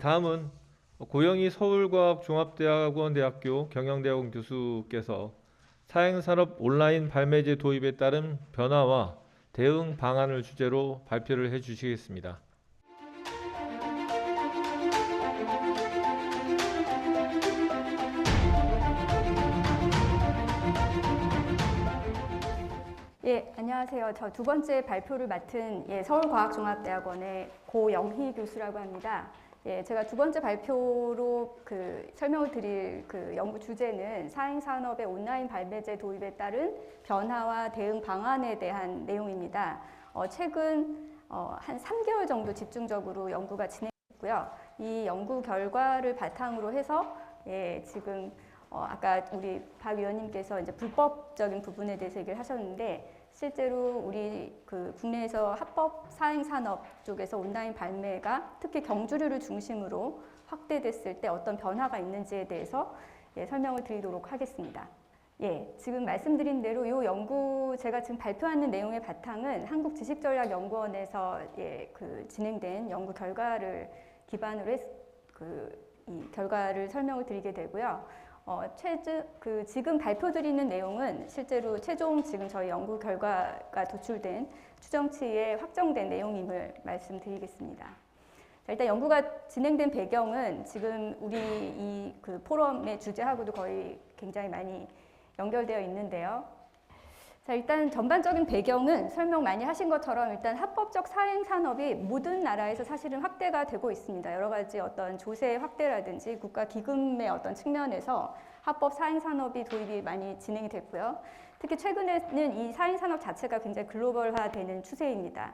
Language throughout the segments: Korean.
다음은 고영희 서울과학종합대학원대학교 경영대학원 교수께서 사행산업 온라인 발매제 도입에 따른 변화와 대응 방안을 주제로 발표를 해주시겠습니다. 예, 안녕하세요. 저 두 번째 발표를 맡은 서울과학종합대학원의 고영희 교수라고 합니다. 제가 두 번째 발표로 설명을 드릴 연구 주제는 사행산업의 온라인 발매제 도입에 따른 변화와 대응 방안에 대한 내용입니다. 최근 한 3개월 정도 집중적으로 연구가 진행됐고요. 이 연구 결과를 바탕으로 해서 지금 아까 우리 박 위원님께서 이제 불법적인 부분에 대해서 얘기를 하셨는데, 실제로 우리 국내에서 합법 사행산업 쪽에서 온라인 발매가 특히 경주류를 중심으로 확대됐을 때 어떤 변화가 있는지에 대해서 설명을 드리도록 하겠습니다. 지금 말씀드린 대로 이 연구, 제가 지금 발표하는 내용의 바탕은 한국지식전략연구원에서 진행된 연구 결과를 기반으로 해서 이 결과를 설명을 드리게 되고요. 지금 발표드리는 내용은 실제로 최종 지금 저희 연구 결과가 도출된 추정치에 확정된 내용임을 말씀드리겠습니다. 자, 일단 연구가 진행된 배경은 지금 우리 이 포럼의 주제하고도 거의 굉장히 많이 연결되어 있는데요. 자, 일단 전반적인 배경은 설명 많이 하신 것처럼 일단 합법적 사행산업이 모든 나라에서 사실은 확대가 되고 있습니다. 여러 가지 어떤 조세 확대라든지 국가 기금의 어떤 측면에서 합법 사행산업이 도입이 많이 진행이 됐고요. 특히 최근에는 이 사행산업 자체가 굉장히 글로벌화되는 추세입니다.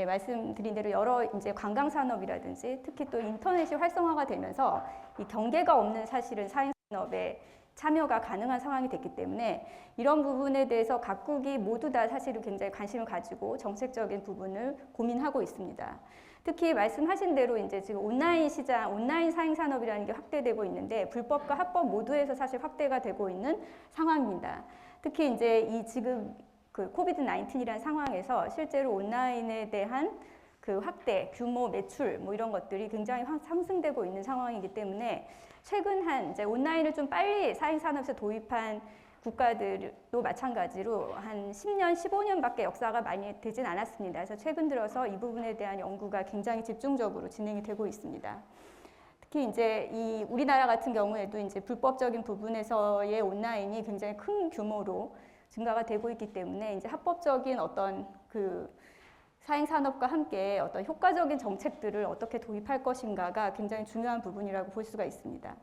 말씀드린 대로 여러 이제 관광산업이라든지 특히 또 인터넷이 활성화가 되면서 이 경계가 없는 사실은 사행산업에 참여가 가능한 상황이 됐기 때문에 이런 부분에 대해서 각국이 모두 다 사실은 굉장히 관심을 가지고 정책적인 부분을 고민하고 있습니다. 특히 말씀하신 대로 이제 지금 온라인 시장, 온라인 사행산업이라는 게 확대되고 있는데 불법과 합법 모두에서 사실 확대가 되고 있는 상황입니다. 특히 이제 이 지금 코비드-19이라는 상황에서 실제로 온라인에 대한 확대, 규모, 매출 뭐 이런 것들이 굉장히 상승되고 있는 상황이기 때문에 최근 이제 온라인을 좀 빨리 사행산업에서 도입한 국가들도 마찬가지로 한 10년, 15년밖에 역사가 많이 되진 않았습니다. 그래서 최근 들어서 이 부분에 대한 연구가 굉장히 집중적으로 진행이 되고 있습니다. 특히 이제 이 우리나라 같은 경우에도 이제 불법적인 부분에서의 온라인이 굉장히 큰 규모로 증가가 되고 있기 때문에 이제 합법적인 어떤 사행산업과 함께 어떤 효과적인 정책들을 어떻게 도입할 것인가가 굉장히 중요한 부분이라고 볼 수가 있습니다.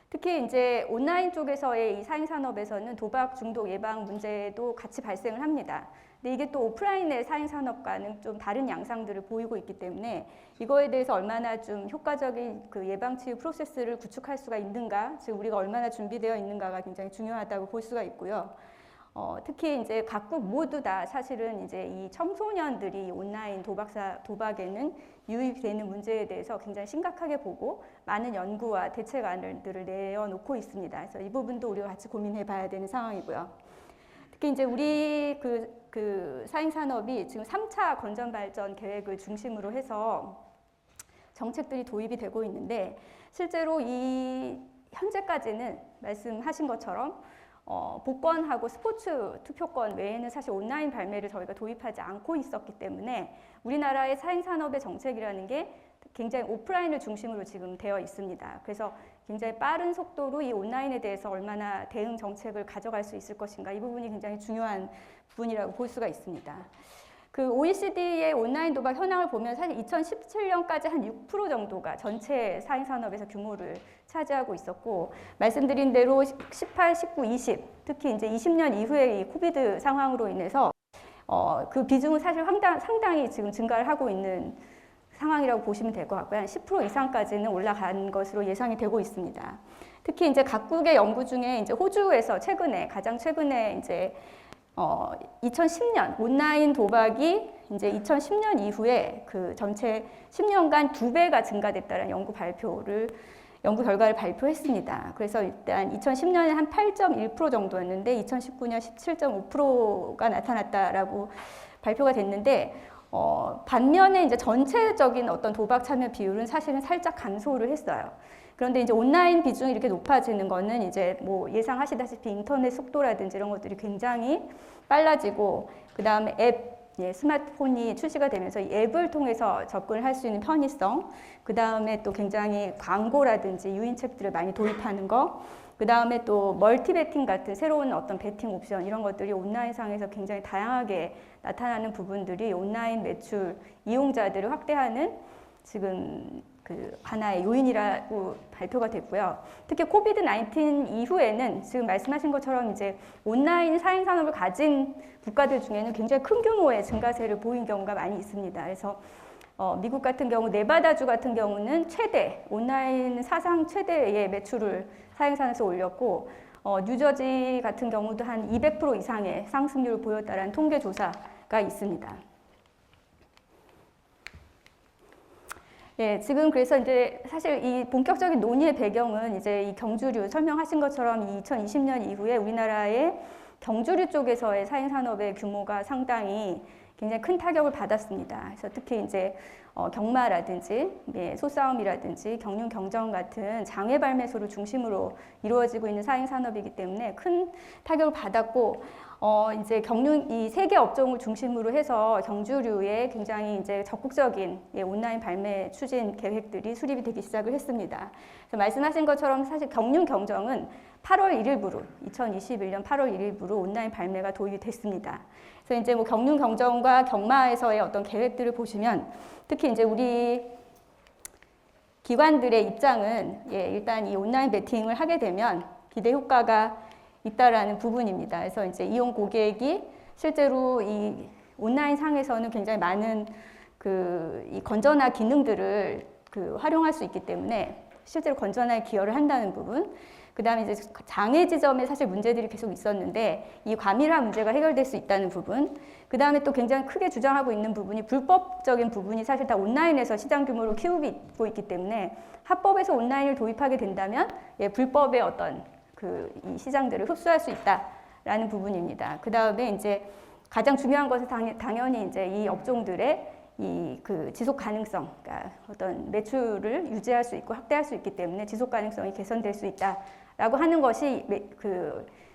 특히 이제 온라인 쪽에서의 이 사행산업에서는 도박 중독 예방 문제도 같이 발생을 합니다. 근데 이게 또 오프라인의 사행산업과는 좀 다른 양상들을 보이고 있기 때문에 이거에 대해서 얼마나 좀 효과적인 예방치유 프로세스를 구축할 수가 있는가, 즉 우리가 얼마나 준비되어 있는가가 굉장히 중요하다고 볼 수가 있고요. 특히 이제 각국 모두 다 사실은 이제 이 청소년들이 온라인 도박에는 유입되는 문제에 대해서 굉장히 심각하게 보고 많은 연구와 대책안들을 내어놓고 있습니다. 그래서 이 부분도 우리가 같이 고민해 봐야 되는 상황이고요. 특히 이제 우리 사행산업이 지금 3차 건전발전 계획을 중심으로 해서 정책들이 도입이 되고 있는데 실제로 이 현재까지는 말씀하신 것처럼 복권하고 스포츠 투표권 외에는 사실 온라인 발매를 저희가 도입하지 않고 있었기 때문에 우리나라의 사행산업의 정책이라는 게 굉장히 오프라인을 중심으로 지금 되어 있습니다. 그래서 굉장히 빠른 속도로 이 온라인에 대해서 얼마나 대응 정책을 가져갈 수 있을 것인가, 이 부분이 굉장히 중요한 부분이라고 볼 수가 있습니다. OECD의 온라인 도박 현황을 보면 사실 2017년까지 한 6% 정도가 전체 사행산업에서 규모를 차지하고 있었고, 말씀드린 대로 18, 19, 20, 특히 이제 20년 이후에 이 코비드 상황으로 인해서 그 비중은 사실 상당히 지금 증가를 하고 있는 상황이라고 보시면 될 것 같고요. 한 10% 이상까지는 올라간 것으로 예상이 되고 있습니다. 특히 이제 각국의 연구 중에 이제 호주에서 가장 최근에 이제 2010년 온라인 도박이 이제 2010년 이후에 전체 10년간 2배가 증가됐다는 연구 결과를 발표했습니다. 그래서 일단 2010년에 한 8.1% 정도였는데 2019년 17.5%가 나타났다라고 발표가 됐는데 반면에 이제 전체적인 어떤 도박 참여 비율은 사실은 살짝 감소를 했어요. 그런데 이제 온라인 비중이 이렇게 높아지는 거는 이제 뭐 예상하시다시피 인터넷 속도라든지 이런 것들이 굉장히 빨라지고, 그 다음에 앱, 스마트폰이 출시가 되면서 이 앱을 통해서 접근을 할 수 있는 편의성, 그 다음에 또 굉장히 광고라든지 유인책들을 많이 도입하는 거, 그 다음에 또 멀티 베팅 같은 새로운 어떤 베팅 옵션 이런 것들이 온라인상에서 굉장히 다양하게 나타나는 부분들이 온라인 매출 이용자들을 확대하는 지금 그 하나의 요인이라고 발표가 됐고요. 특히 코비드 19 이후에는 지금 말씀하신 것처럼 이제 온라인 사행 산업을 가진 국가들 중에는 굉장히 큰 규모의 증가세를 보인 경우가 많이 있습니다. 그래서 미국 같은 경우 네바다주 같은 경우는 최대 온라인 사상 최대의 매출을 사행 산업에서 올렸고, 뉴저지 같은 경우도 한 200% 이상의 상승률을 보였다라는 통계 조사가 있습니다. 예, 지금 그래서 이제 사실 이 본격적인 논의의 배경은 이제 이 경주류 설명하신 것처럼 2020년 이후에 우리나라의 경주류 쪽에서의 사행 산업의 규모가 상당히 굉장히 큰 타격을 받았습니다. 그래서 특히 이제 경마라든지 소싸움이라든지 경륜 경정 같은 장외 발매소를 중심으로 이루어지고 있는 사행 산업이기 때문에 큰 타격을 받았고, 이제 경륜 이 세 개 업종을 중심으로 해서 경주류에 굉장히 이제 적극적인 온라인 발매 추진 계획들이 수립이 되기 시작을 했습니다. 그래서 말씀하신 것처럼 사실 경륜 경정은 8월 1일부로 2021년 8월 1일부로 온라인 발매가 도입이 됐습니다. 그래서 이제 뭐 경륜 경정과 경마에서의 어떤 계획들을 보시면 특히 이제 우리 기관들의 입장은 일단 이 온라인 베팅을 하게 되면 기대 효과가 있다라는 부분입니다. 그래서 이제 이용 고객이 실제로 이 온라인 상에서는 굉장히 많은 이 건전한 기능들을 활용할 수 있기 때문에 실제로 건전하게 기여를 한다는 부분. 그 다음에 이제 장애 지점에 사실 문제들이 계속 있었는데 이 과밀화 문제가 해결될 수 있다는 부분. 그 다음에 또 굉장히 크게 주장하고 있는 부분이 불법적인 부분이 사실 다 온라인에서 시장 규모를 키우고 있기 때문에 합법에서 온라인을 도입하게 된다면 불법의 어떤 이 시장들을 흡수할 수 있다라는 부분입니다. 그 다음에 이제 가장 중요한 것은 당연히 이제 이 업종들의 지속 가능성, 그러니까 어떤 매출을 유지할 수 있고 확대할 수 있기 때문에 지속 가능성이 개선될 수 있다라고 하는 것이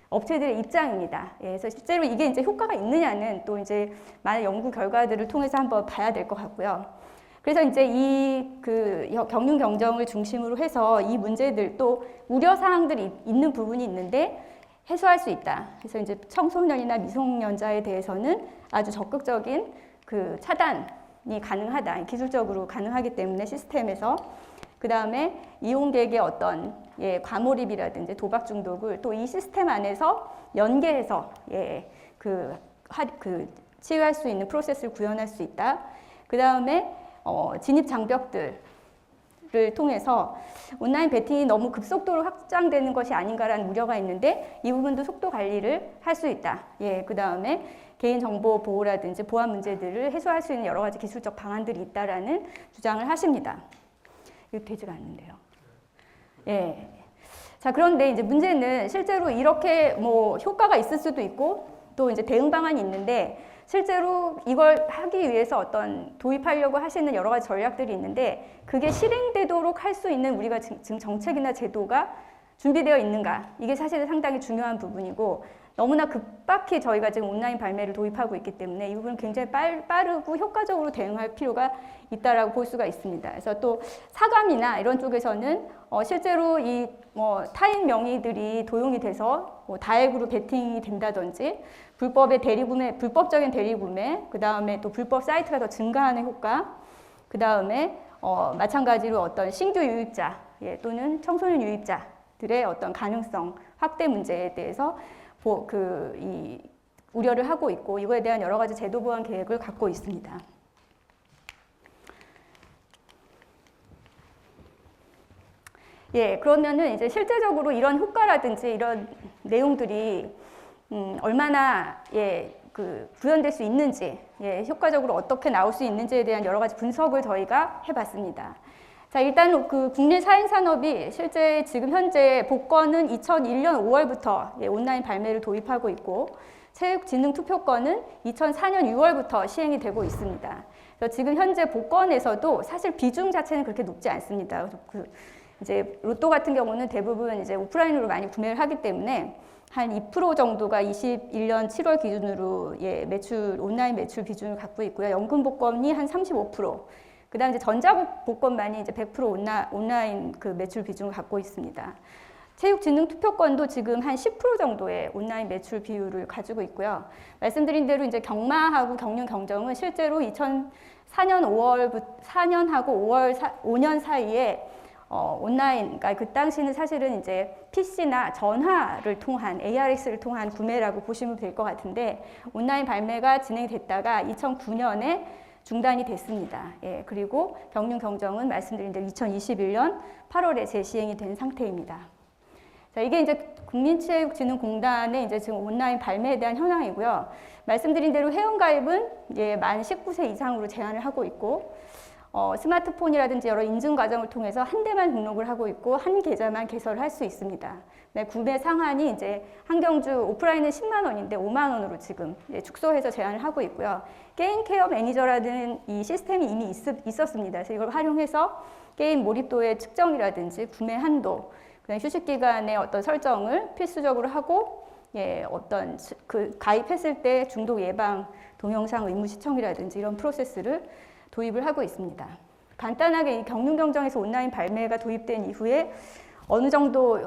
업체들의 입장입니다. 그래서 실제로 이게 이제 효과가 있느냐는 또 이제 많은 연구 결과들을 통해서 한번 봐야 될 것 같고요. 그래서 이제 이 경륜 경정을 중심으로 해서 이 문제들 또 우려 사항들이 있는 부분이 있는데 해소할 수 있다. 그래서 이제 청소년이나 미성년자에 대해서는 아주 적극적인 차단이 가능하다. 기술적으로 가능하기 때문에 시스템에서. 그 다음에 이용객의 어떤 과몰입이라든지 도박 중독을 또 이 시스템 안에서 연계해서 치유할 수 있는 프로세스를 구현할 수 있다. 그 다음에 진입 장벽들을 통해서 온라인 베팅이 너무 급속도로 확장되는 것이 아닌가라는 우려가 있는데 이 부분도 속도 관리를 할 수 있다. 그 다음에 개인정보 보호라든지 보안 문제들을 해소할 수 있는 여러 가지 기술적 방안들이 있다라는 주장을 하십니다. 이거 되지가 않는데요. 자, 그런데 이제 문제는 실제로 이렇게 뭐 효과가 있을 수도 있고 또 이제 대응 방안이 있는데 실제로 이걸 하기 위해서 어떤 도입하려고 하시는 여러 가지 전략들이 있는데 그게 실행되도록 할 수 있는 우리가 지금 정책이나 제도가 준비되어 있는가, 이게 사실 상당히 중요한 부분이고 너무나 급박히 저희가 지금 온라인 발매를 도입하고 있기 때문에 이 부분은 굉장히 빠르고 효과적으로 대응할 필요가 있다라고 볼 수가 있습니다. 그래서 또 사감이나 이런 쪽에서는 실제로 이 타인 명의들이 도용이 돼서 다액으로 베팅이 된다든지 불법적인 대리구매, 그 다음에 또 불법 사이트가 더 증가하는 효과, 그 다음에 마찬가지로 어떤 신규 유입자 또는 청소년 유입자들의 어떤 가능성 확대 문제에 대해서 우려를 하고 있고 이거에 대한 여러 가지 제도 보완 계획을 갖고 있습니다. 그러면은 이제 실제적으로 이런 효과라든지 이런 내용들이 얼마나 구현될 수 있는지, 효과적으로 어떻게 나올 수 있는지에 대한 여러 가지 분석을 저희가 해봤습니다. 자, 일단 그 국내 사행 산업이 실제 지금 현재 복권은 2001년 5월부터 온라인 발매를 도입하고 있고 체육진흥투표권은 2004년 6월부터 시행이 되고 있습니다. 그래서 지금 현재 복권에서도 사실 비중 자체는 그렇게 높지 않습니다. 이제 로또 같은 경우는 대부분 이제 오프라인으로 많이 구매를 하기 때문에 한 2% 정도가 21년 7월 기준으로 매출 온라인 매출 비중을 갖고 있고요. 연금 복권이 한 35%. 그다음 이제 전자복권만이 이제 100% 온라인 그 매출 비중을 갖고 있습니다. 체육진흥투표권도 지금 한 10% 정도의 온라인 매출 비율을 가지고 있고요. 말씀드린 대로 이제 경마하고 경륜경정은 실제로 2004년 4년하고 5년 사이에 온라인, 그러니까 그 당시는 사실은 이제 PC나 전화를 통한 ARS를 통한 구매라고 보시면 될 것 같은데 온라인 발매가 진행됐다가 2009년에 중단이 됐습니다. 예, 그리고 경륜경정은 말씀드린 대로 2021년 8월에 재시행이 된 상태입니다. 자, 이게 이제 국민체육진흥공단의 이제 지금 온라인 발매에 대한 현황이고요. 말씀드린 대로 회원가입은 만 19세 이상으로 제한을 하고 있고, 스마트폰이라든지 여러 인증 과정을 통해서 한 대만 등록을 하고 있고, 한 계좌만 개설을 할 수 있습니다. 네, 구매 상한이 이제 한경주 오프라인은 10만 원인데 5만 원으로 지금 축소해서 제한을 하고 있고요. 게임 케어 매니저라는 이 시스템이 이미 있었습니다. 그래서 이걸 활용해서 게임 몰입도의 측정이라든지 구매 한도, 그다음 휴식 기간의 어떤 설정을 필수적으로 하고, 어떤 그 가입했을 때 중독 예방 동영상 의무 시청이라든지 이런 프로세스를 도입을 하고 있습니다. 간단하게 이 경륜경정에서 온라인 발매가 도입된 이후에 어느 정도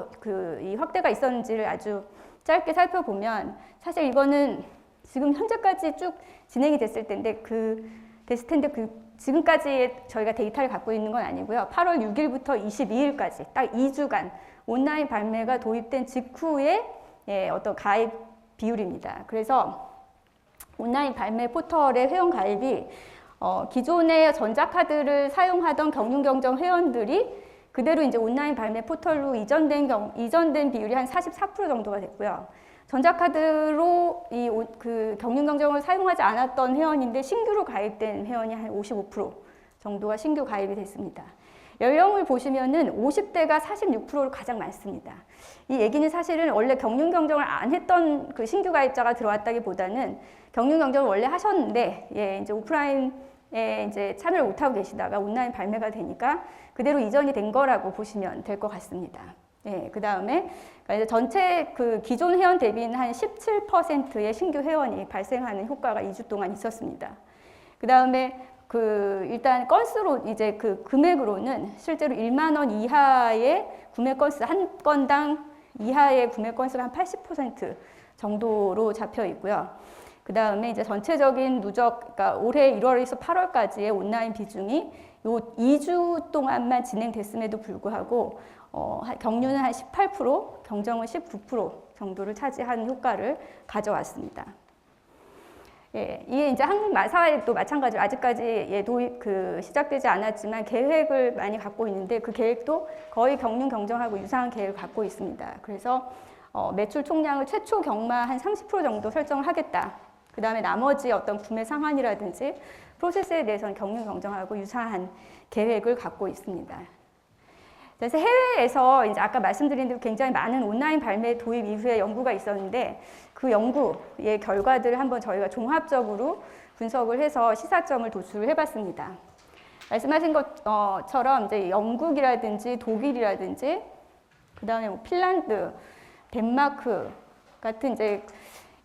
이 확대가 있었는지를 아주 짧게 살펴보면 사실 이거는 지금 현재까지 쭉 진행이 됐을 텐데 지금까지 저희가 데이터를 갖고 있는 건 아니고요. 8월 6일부터 22일까지 딱 2주간 온라인 발매가 도입된 직후에 어떤 가입 비율입니다. 그래서 온라인 발매 포털의 회원 가입이 기존의 전자카드를 사용하던 경륜경정 회원들이 그대로 이제 온라인 발매 포털로 이전된 비율이 한 44% 정도가 됐고요. 전자카드로 그 경륜경정을 사용하지 않았던 회원인데 신규로 가입된 회원이 한 55% 정도가 신규 가입이 됐습니다. 연령을 보시면은 50대가 46%로 가장 많습니다. 이 얘기는 사실은 원래 경륜경정을 안 했던 그 신규 가입자가 들어왔다기보다는 경륜경정을 원래 하셨는데 이제 오프라인에 이제 참여를 못하고 계시다가 온라인 발매가 되니까 그대로 이전이 된 거라고 보시면 될 것 같습니다. 그 다음에 전체 그 기존 회원 대비는 한 17%의 신규 회원이 발생하는 효과가 2주 동안 있었습니다. 그 다음에 일단 건수로 이제 그 금액으로는 실제로 1만 원 이하의 구매 건수, 한 건당 이하의 구매 건수가 한 80% 정도로 잡혀 있고요. 그 다음에 이제 전체적인 누적, 그러니까 올해 1월에서 8월까지의 온라인 비중이 요 2주 동안만 진행됐음에도 불구하고 경륜은 한 18%, 경정은 19% 정도를 차지하는 효과를 가져왔습니다. 이게 이제 한국 마사회도 마찬가지로 아직까지 도입 시작되지 않았지만 계획을 많이 갖고 있는데 그 계획도 거의 경륜 경정하고 유사한 계획을 갖고 있습니다. 그래서 매출 총량을 최초 경마 한 30% 정도 설정을 하겠다. 그 다음에 나머지 어떤 구매 상한이라든지 프로세스에 대해서는 경륜 경정하고 유사한 계획을 갖고 있습니다. 그래서 해외에서 이제 아까 말씀드린 대로 굉장히 많은 온라인 발매 도입 이후에 연구가 있었는데 그 연구의 결과들을 한번 저희가 종합적으로 분석을 해서 시사점을 도출을 해봤습니다. 말씀하신 것처럼 이제 영국이라든지 독일이라든지 그 다음에 뭐 핀란드, 덴마크 같은 이제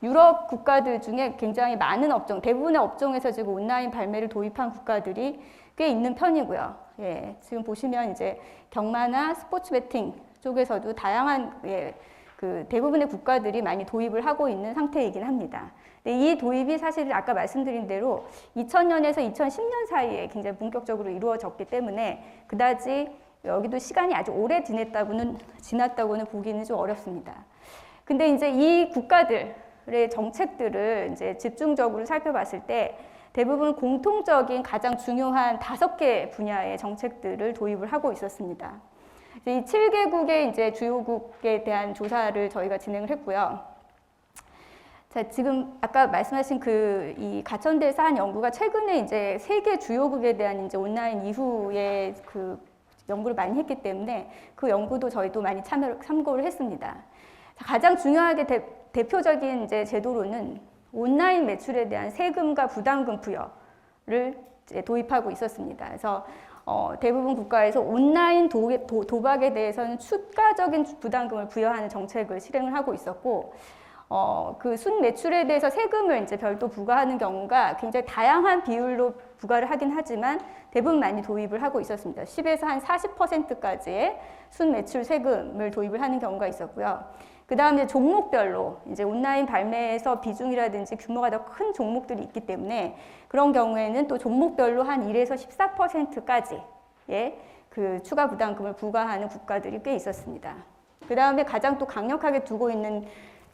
유럽 국가들 중에 굉장히 많은 업종, 대부분의 업종에서 지금 온라인 발매를 도입한 국가들이 꽤 있는 편이고요. 지금 보시면 이제 경마나 스포츠 베팅 쪽에서도 다양한 그 대부분의 국가들이 많이 도입을 하고 있는 상태이긴 합니다. 근데 이 도입이 사실 아까 말씀드린 대로 2000년에서 2010년 사이에 굉장히 본격적으로 이루어졌기 때문에 그다지 여기도 시간이 아주 오래 지났다고는 보기는 좀 어렵습니다. 근데 이제 이 국가들의 정책들을 이제 집중적으로 살펴봤을 때 대부분 공통적인 가장 중요한 5개 분야의 정책들을 도입을 하고 있었습니다. 이 7개국의 이제 주요국에 대한 조사를 저희가 진행을 했고요. 자, 지금 아까 말씀하신 이 가천대에서 한 연구가 최근에 이제 3개 주요국에 대한 이제 온라인 이후에 연구를 많이 했기 때문에 그 연구도 저희도 많이 참고를 했습니다. 가장 중요하게 대표적인 이제 제도로는 온라인 매출에 대한 세금과 부담금 부여를 이제 도입하고 있었습니다. 그래서 대부분 국가에서 온라인 도박에 대해서는 추가적인 부담금을 부여하는 정책을 실행을 하고 있었고, 그 순매출에 대해서 세금을 이제 별도 부과하는 경우가 굉장히 다양한 비율로 부과를 하긴 하지만 대부분 많이 도입을 하고 있었습니다. 10에서 한 40%까지의 순매출 세금을 도입을 하는 경우가 있었고요. 그 다음에 종목별로 이제 온라인 발매에서 비중이라든지 규모가 더 큰 종목들이 있기 때문에 그런 경우에는 또 종목별로 한 1에서 14%까지의 그 추가 부담금을 부과하는 국가들이 꽤 있었습니다. 그 다음에 가장 또 강력하게 두고 있는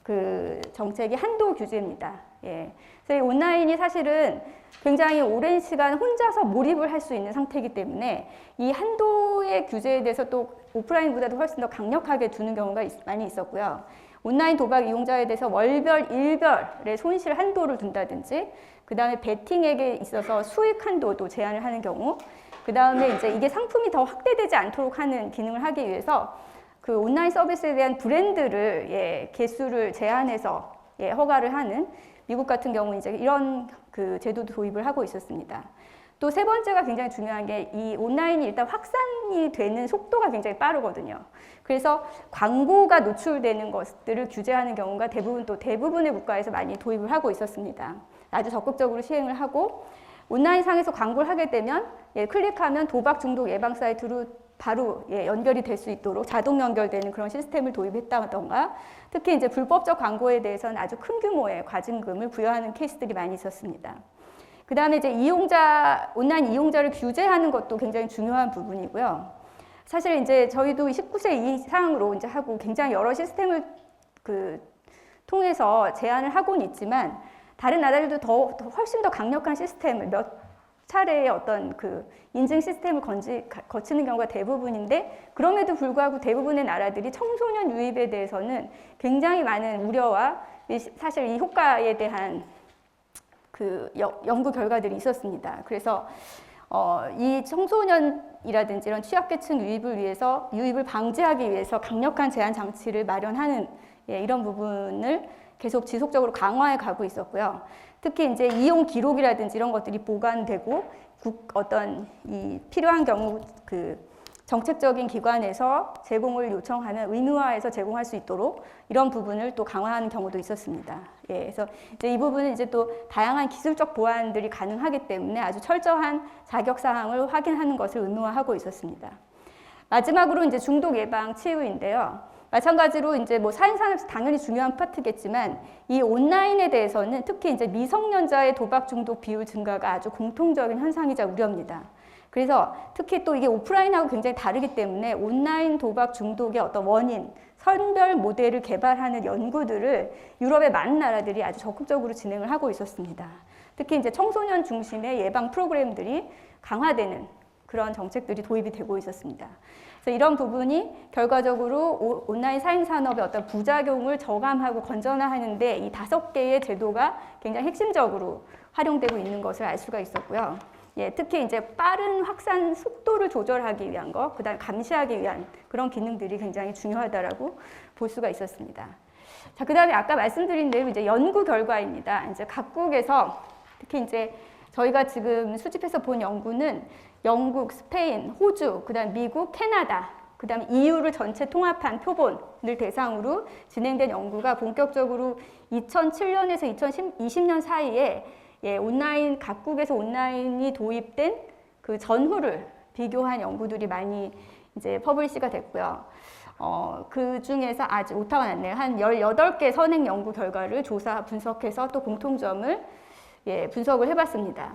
그 정책이 한도 규제입니다. 예. 그래서 이 온라인이 사실은 굉장히 오랜 시간 혼자서 몰입을 할 수 있는 상태이기 때문에 이 한도의 규제에 대해서 또 오프라인보다도 훨씬 더 강력하게 두는 경우가 많이 있었고요. 온라인 도박 이용자에 대해서 월별, 일별의 손실 한도를 둔다든지, 그 다음에 베팅액에 있어서 수익 한도도 제한을 하는 경우, 그 다음에 이제 이게 상품이 더 확대되지 않도록 하는 기능을 하기 위해서 그 온라인 서비스에 대한 브랜드를 개수를 제한해서 허가를 하는 미국 같은 경우 이제 이런 그 제도도 도입을 하고 있었습니다. 또 세 번째가 굉장히 중요한 게 이 온라인이 일단 확산이 되는 속도가 굉장히 빠르거든요. 그래서 광고가 노출되는 것들을 규제하는 경우가 대부분의 국가에서 많이 도입을 하고 있었습니다. 아주 적극적으로 시행을 하고 온라인 상에서 광고를 하게 되면 클릭하면 도박 중독 예방 사이트로 바로 연결이 될 수 있도록 자동 연결되는 그런 시스템을 도입했다던가, 특히 이제 불법적 광고에 대해서는 아주 큰 규모의 과징금을 부여하는 케이스들이 많이 있었습니다. 그 다음에 이제 온라인 이용자를 규제하는 것도 굉장히 중요한 부분이고요. 사실 이제 저희도 19세 이상으로 이제 하고 굉장히 여러 시스템을 통해서 제한을 하고는 있지만 다른 나라들도 훨씬 더 강력한 시스템을 몇 차례의 어떤 그 인증 시스템을 거치는 경우가 대부분인데, 그럼에도 불구하고 대부분의 나라들이 청소년 유입에 대해서는 굉장히 많은 우려와 사실 이 효과에 대한 그 연구 결과들이 있었습니다. 그래서 이 청소년이라든지 이런 취약계층 유입을 방지하기 위해서 강력한 제한 장치를 마련하는 이런 부분을 계속 지속적으로 강화해 가고 있었고요. 특히 이제 이용 기록이라든지 이런 것들이 보관되고 어떤 이 필요한 경우 그 정책적인 기관에서 제공을 요청하면 의무화해서 제공할 수 있도록 이런 부분을 또 강화하는 경우도 있었습니다. 그래서 이제 이 부분은 이제 또 다양한 기술적 보완들이 가능하기 때문에 아주 철저한 자격 사항을 확인하는 것을 의무화하고 있었습니다. 마지막으로 이제 중독 예방 치유인데요. 마찬가지로 이제 뭐 사행산업에서 당연히 중요한 파트겠지만 이 온라인에 대해서는 특히 이제 미성년자의 도박 중독 비율 증가가 아주 공통적인 현상이자 우려입니다. 그래서 특히 또 이게 오프라인하고 굉장히 다르기 때문에 온라인 도박 중독의 어떤 원인, 선별 모델을 개발하는 연구들을 유럽의 많은 나라들이 아주 적극적으로 진행을 하고 있었습니다. 특히 이제 청소년 중심의 예방 프로그램들이 강화되는 그런 정책들이 도입이 되고 있었습니다. 그래서 이런 부분이 결과적으로 온라인 사행 산업의 어떤 부작용을 저감하고 건전화하는데 이 5개의 제도가 굉장히 핵심적으로 활용되고 있는 것을 알 수가 있었고요. 특히 이제 빠른 확산 속도를 조절하기 위한 것, 그다음에 감시하기 위한 그런 기능들이 굉장히 중요하다라고 볼 수가 있었습니다. 자, 그다음에 아까 말씀드린 대로 이제 연구 결과입니다. 이제 각국에서 특히 이제 저희가 지금 수집해서 본 연구는 영국, 스페인, 호주, 그다음 미국, 캐나다, 그다음 EU를 전체 통합한 표본을 대상으로 진행된 연구가 본격적으로 2007년에서 2020년 사이에 각국에서 온라인이 도입된 그 전후를 비교한 연구들이 많이 이제 퍼블리시가 됐고요. 그 중에서 아직 오타가 났네요. 한 18개 선행 연구 결과를 조사 분석해서 또 공통점을 분석을 해봤습니다.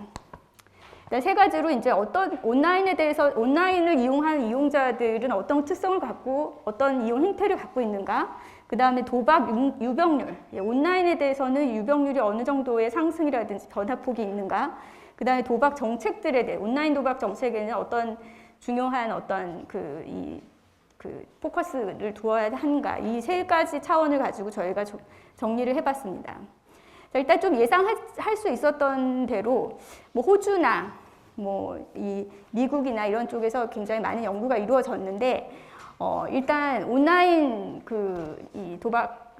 세 가지로 이제 어떤 온라인을 이용하는 이용자들은 어떤 특성을 갖고 어떤 이용 행태를 갖고 있는가, 그 다음에 도박 유병률, 온라인에 대해서는 유병률이 어느 정도의 상승이라든지 변화폭이 있는가, 그 다음에 도박 정책들에 대해 온라인 도박 정책에는 어떤 중요한 어떤 포커스를 두어야 하는가, 이 세 가지 차원을 가지고 저희가 정리를 해봤습니다. 자, 일단 좀 예상할 수 있었던 대로 뭐 호주나 뭐 이 미국이나 이런 쪽에서 굉장히 많은 연구가 이루어졌는데 일단 온라인 이 도박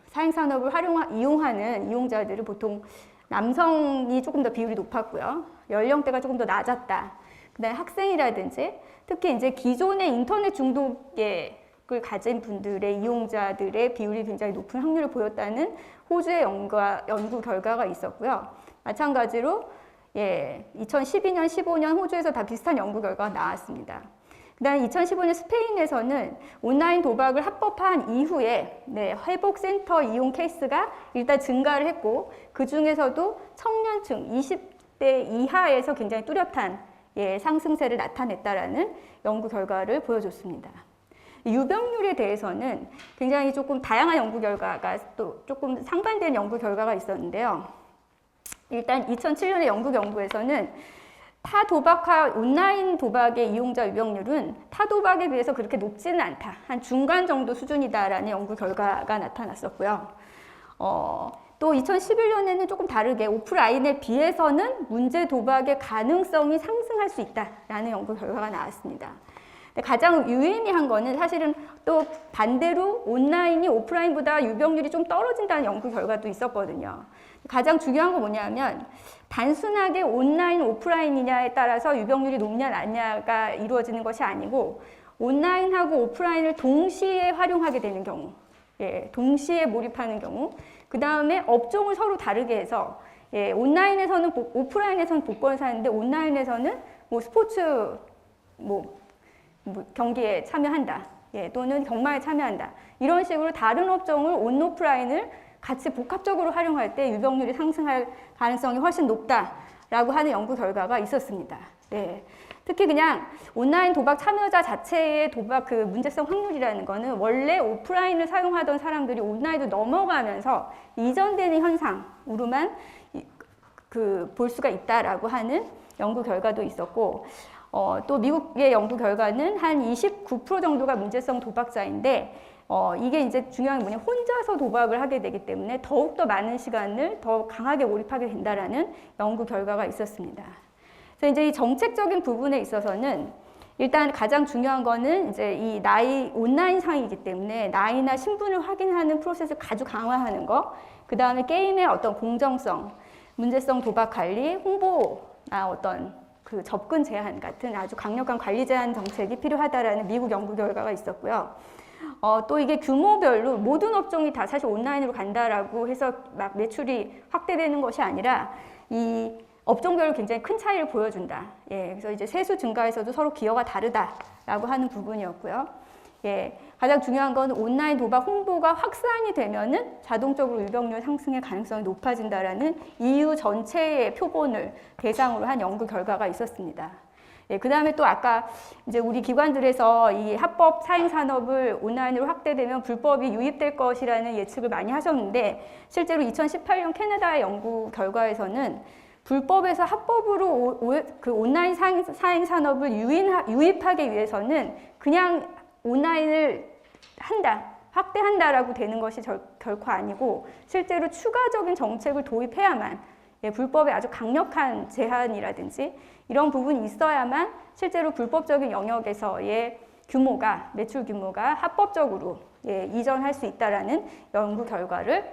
사행 산업을 이용하는 이용자들은 보통 남성이 조금 더 비율이 높았고요. 연령대가 조금 더 낮았다. 그다음에 학생이라든지 특히 이제 기존의 인터넷 중독을 가진 분들의 이용자들의 비율이 굉장히 높은 확률을 보였다는 호주의 연구 결과가 있었고요. 마찬가지로 2012년, 15년 호주에서 다 비슷한 연구 결과가 나왔습니다. 그다음에 2015년 스페인에서는 온라인 도박을 합법화한 이후에 회복센터 이용 케이스가 일단 증가를 했고 그 중에서도 청년층 20대 이하에서 굉장히 뚜렷한 상승세를 나타냈다라는 연구 결과를 보여줬습니다. 유병률에 대해서는 굉장히 조금 다양한 연구 결과가 또 조금 상반된 연구 결과가 있었는데요. 일단 2007년의 영국 연구에서는 타도박화 온라인 도박의 이용자 유병률은 타도박에 비해서 그렇게 높지는 않다. 한 중간 정도 수준이다라는 연구 결과가 나타났었고요. 또 2011년에는 조금 다르게 오프라인에 비해서는 문제 도박의 가능성이 상승할 수 있다라는 연구 결과가 나왔습니다. 가장 유의미한 거는 사실은 또 반대로 온라인이 오프라인보다 유병률이 좀 떨어진다는 연구 결과도 있었거든요. 가장 중요한 건 뭐냐면 단순하게 온라인, 오프라인이냐에 따라서 유병률이 높냐 낮냐가 이루어지는 것이 아니고 온라인하고 오프라인을 동시에 활용하게 되는 경우, 동시에 몰입하는 경우, 그 다음에 업종을 서로 다르게 해서 온라인에서는 오프라인에서는 복권 사는데 온라인에서는 뭐 스포츠 경기에 참여한다. 또는 경마에 참여한다. 이런 식으로 다른 업종을 온오프라인을 같이 복합적으로 활용할 때 유병률이 상승할 가능성이 훨씬 높다라고 하는 연구 결과가 있었습니다. 특히 그냥 온라인 도박 참여자 자체의 도박 문제성 확률이라는 거는 원래 오프라인을 사용하던 사람들이 온라인으로 넘어가면서 이전되는 현상으로만 볼 수가 있다라고 하는 연구 결과도 있었고 또 미국의 연구 결과는 한 29% 정도가 문제성 도박자인데 이게 이제 중요한 게 뭐냐 혼자서 도박을 하게 되기 때문에 더욱더 많은 시간을 더 강하게 몰입하게 된다라는 연구 결과가 있었습니다. 그래서 이제 이 정책적인 부분에 있어서는 일단 가장 중요한 거는 이제 이 온라인 상이기 때문에 나이나 신분을 확인하는 프로세스를 아주 강화하는 거, 그 다음에 게임의 어떤 공정성, 문제성 도박 관리, 홍보나 어떤 접근 제한 같은 아주 강력한 관리 제한 정책이 필요하다라는 미국 연구 결과가 있었고요. 또 이게 규모별로 모든 업종이 다 사실 온라인으로 간다라고 해서 막 매출이 확대되는 것이 아니라 이 업종별로 굉장히 큰 차이를 보여준다. 그래서 이제 세수 증가에서도 서로 기여가 다르다라고 하는 부분이었고요. 가장 중요한 건 온라인 도박 홍보가 확산이 되면은 자동적으로 유병률 상승의 가능성이 높아진다라는 EU 전체의 표본을 대상으로 한 연구 결과가 있었습니다. 그 다음에 또 아까 이제 우리 기관들에서 이 합법 사행 산업을 온라인으로 확대되면 불법이 유입될 것이라는 예측을 많이 하셨는데 실제로 2018년 캐나다의 연구 결과에서는 불법에서 합법으로 온라인 사행 산업을 유입하기 위해서는 그냥 온라인을 확대한다라고 되는 것이 결코 아니고 실제로 추가적인 정책을 도입해야만 불법에 아주 강력한 제한이라든지 이런 부분이 있어야만 실제로 불법적인 영역에서의 매출 규모가 합법적으로 이전할 수 있다라는 연구 결과를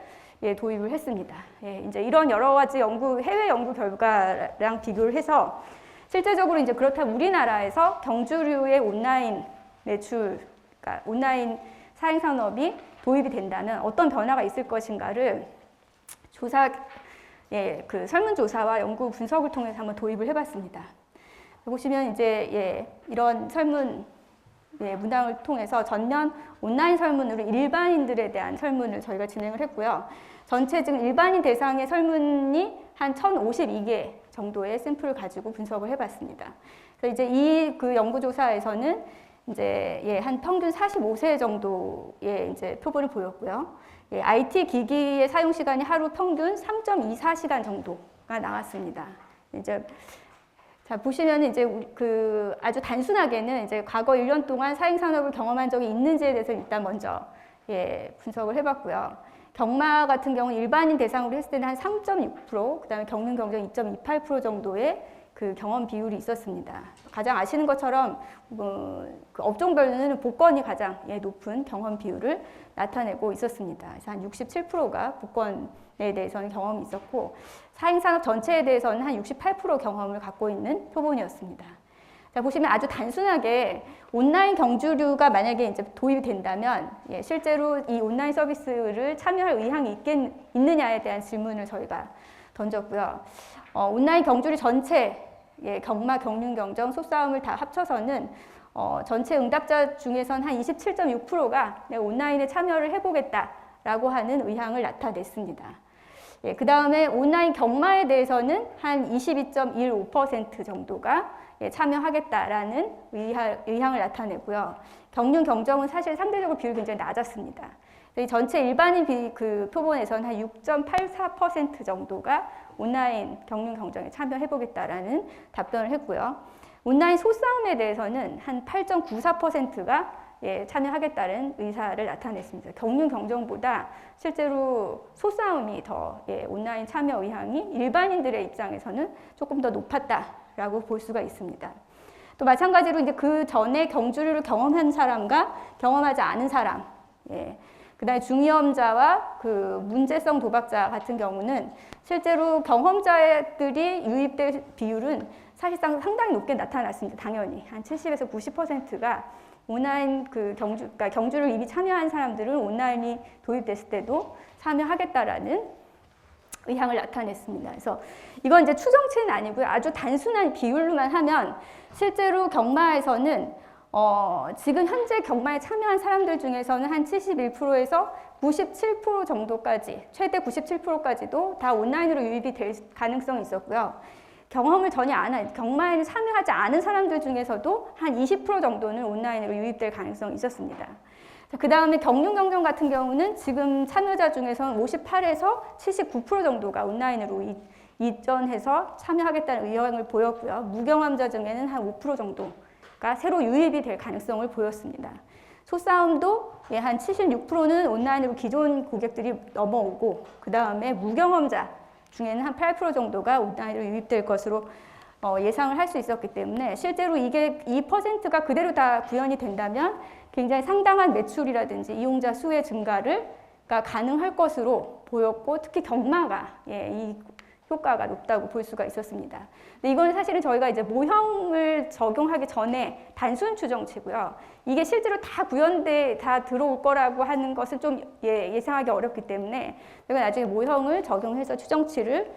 도입을 했습니다. 이제 이런 여러 가지 해외 연구 결과랑 비교를 해서 실제적으로 이제 그렇다면 우리나라에서 경주류의 온라인 매출, 그러니까 온라인 사행 산업이 도입이 된다면 어떤 변화가 있을 것인가를 설문조사와 연구 분석을 통해서 한번 도입을 해봤습니다. 보시면 이제 이런 설문 문항을 통해서 전년 온라인 설문으로 일반인들에 대한 설문을 저희가 진행을 했고요. 전체 지금 일반인 대상의 설문이 한 1,052개 정도의 샘플을 가지고 분석을 해봤습니다. 그래서 이제 이 연구조사에서는 이제 한 평균 45세 정도의 이제 표본을 보였고요. IT 기기의 사용 시간이 하루 평균 3.24시간 정도가 나왔습니다. 이제 자 보시면 이제 아주 단순하게는 이제 과거 1년 동안 사행 산업을 경험한 적이 있는지에 대해서 일단 먼저 분석을 해봤고요. 경마 같은 경우는 일반인 대상으로 했을 때는 한 3.6%, 그다음에 경륜 경쟁 2.28% 정도의 그 경험 비율이 있었습니다. 가장 아시는 것처럼 그 업종별로는 복권이 가장 높은 경험 비율을 나타내고 있었습니다. 그래서 한 67%가 복권에 대해서는 경험이 있었고 사행산업 전체에 대해서는 한 68% 경험을 갖고 있는 표본이었습니다. 자, 보시면 아주 단순하게 온라인 경주류가 만약에 이제 도입이 된다면 실제로 이 온라인 서비스를 참여할 의향이 있느냐에 대한 질문을 저희가 던졌고요. 온라인 경주류 전체 경마, 경륜, 경정, 소싸움을 다 합쳐서는 전체 응답자 중에선 한 27.6%가 온라인에 참여를 해보겠다라고 하는 의향을 나타냈습니다. 그 다음에 온라인 경마에 대해서는 한 22.15% 정도가 참여하겠다라는 의향을 나타내고요. 경륜, 경정은 사실 상대적으로 비율이 굉장히 낮았습니다. 이 전체 일반인 그 표본에서는 한 6.84% 정도가 온라인 경륜 경정에 참여해보겠다라는 답변을 했고요. 온라인 소싸움에 대해서는 한 8.94%가 참여하겠다는 의사를 나타냈습니다. 경륜 경정보다 실제로 소싸움이 더 온라인 참여 의향이 일반인들의 입장에서는 조금 더 높았다라고 볼 수가 있습니다. 또 마찬가지로 이제 그 전에 경주를 경험한 사람과 경험하지 않은 사람, 그다음에 중위험자와 그 문제성 도박자 같은 경우는 실제로 경험자들이 유입될 비율은 사실상 상당히 높게 나타났습니다. 당연히 한 70에서 90%가 온라인 그러니까 경주를 이미 참여한 사람들은 온라인이 도입됐을 때도 참여하겠다라는 의향을 나타냈습니다. 그래서 이건 이제 추정치는 아니고요. 아주 단순한 비율로만 하면 실제로 경마에서는 지금 현재 경마에 참여한 사람들 중에서는 한 71%에서 97% 정도까지, 최대 97%까지도 다 온라인으로 유입이 될 가능성이 있었고요. 경험을 전혀 안 한, 경마에는 참여하지 않은 사람들 중에서도 한 20% 정도는 온라인으로 유입될 가능성이 있었습니다. 그 다음에 경륜 경정 같은 경우는 지금 참여자 중에서는 58에서 79% 정도가 온라인으로 이전해서 참여하겠다는 의향을 보였고요. 무경험자 중에는 한 5% 정도가 새로 유입이 될 가능성을 보였습니다. 소싸움도 한 76%는 온라인으로 기존 고객들이 넘어오고 그 다음에 무경험자 중에는 한 8% 정도가 온라인으로 유입될 것으로 예상을 할 수 있었기 때문에 실제로 이게 2%가 그대로 다 구현이 된다면 굉장히 상당한 매출이라든지 이용자 수의 증가가 가능할 것으로 보였고 특히 경마가 이 효과가 높다고 볼 수가 있었습니다. 근데 이건 사실은 저희가 이제 모형을 적용하기 전에 단순 추정치고요. 이게 실제로 다 구현돼 다 들어올 거라고 하는 것은 좀 예상하기 어렵기 때문에 저희가 나중에 모형을 적용해서 추정치를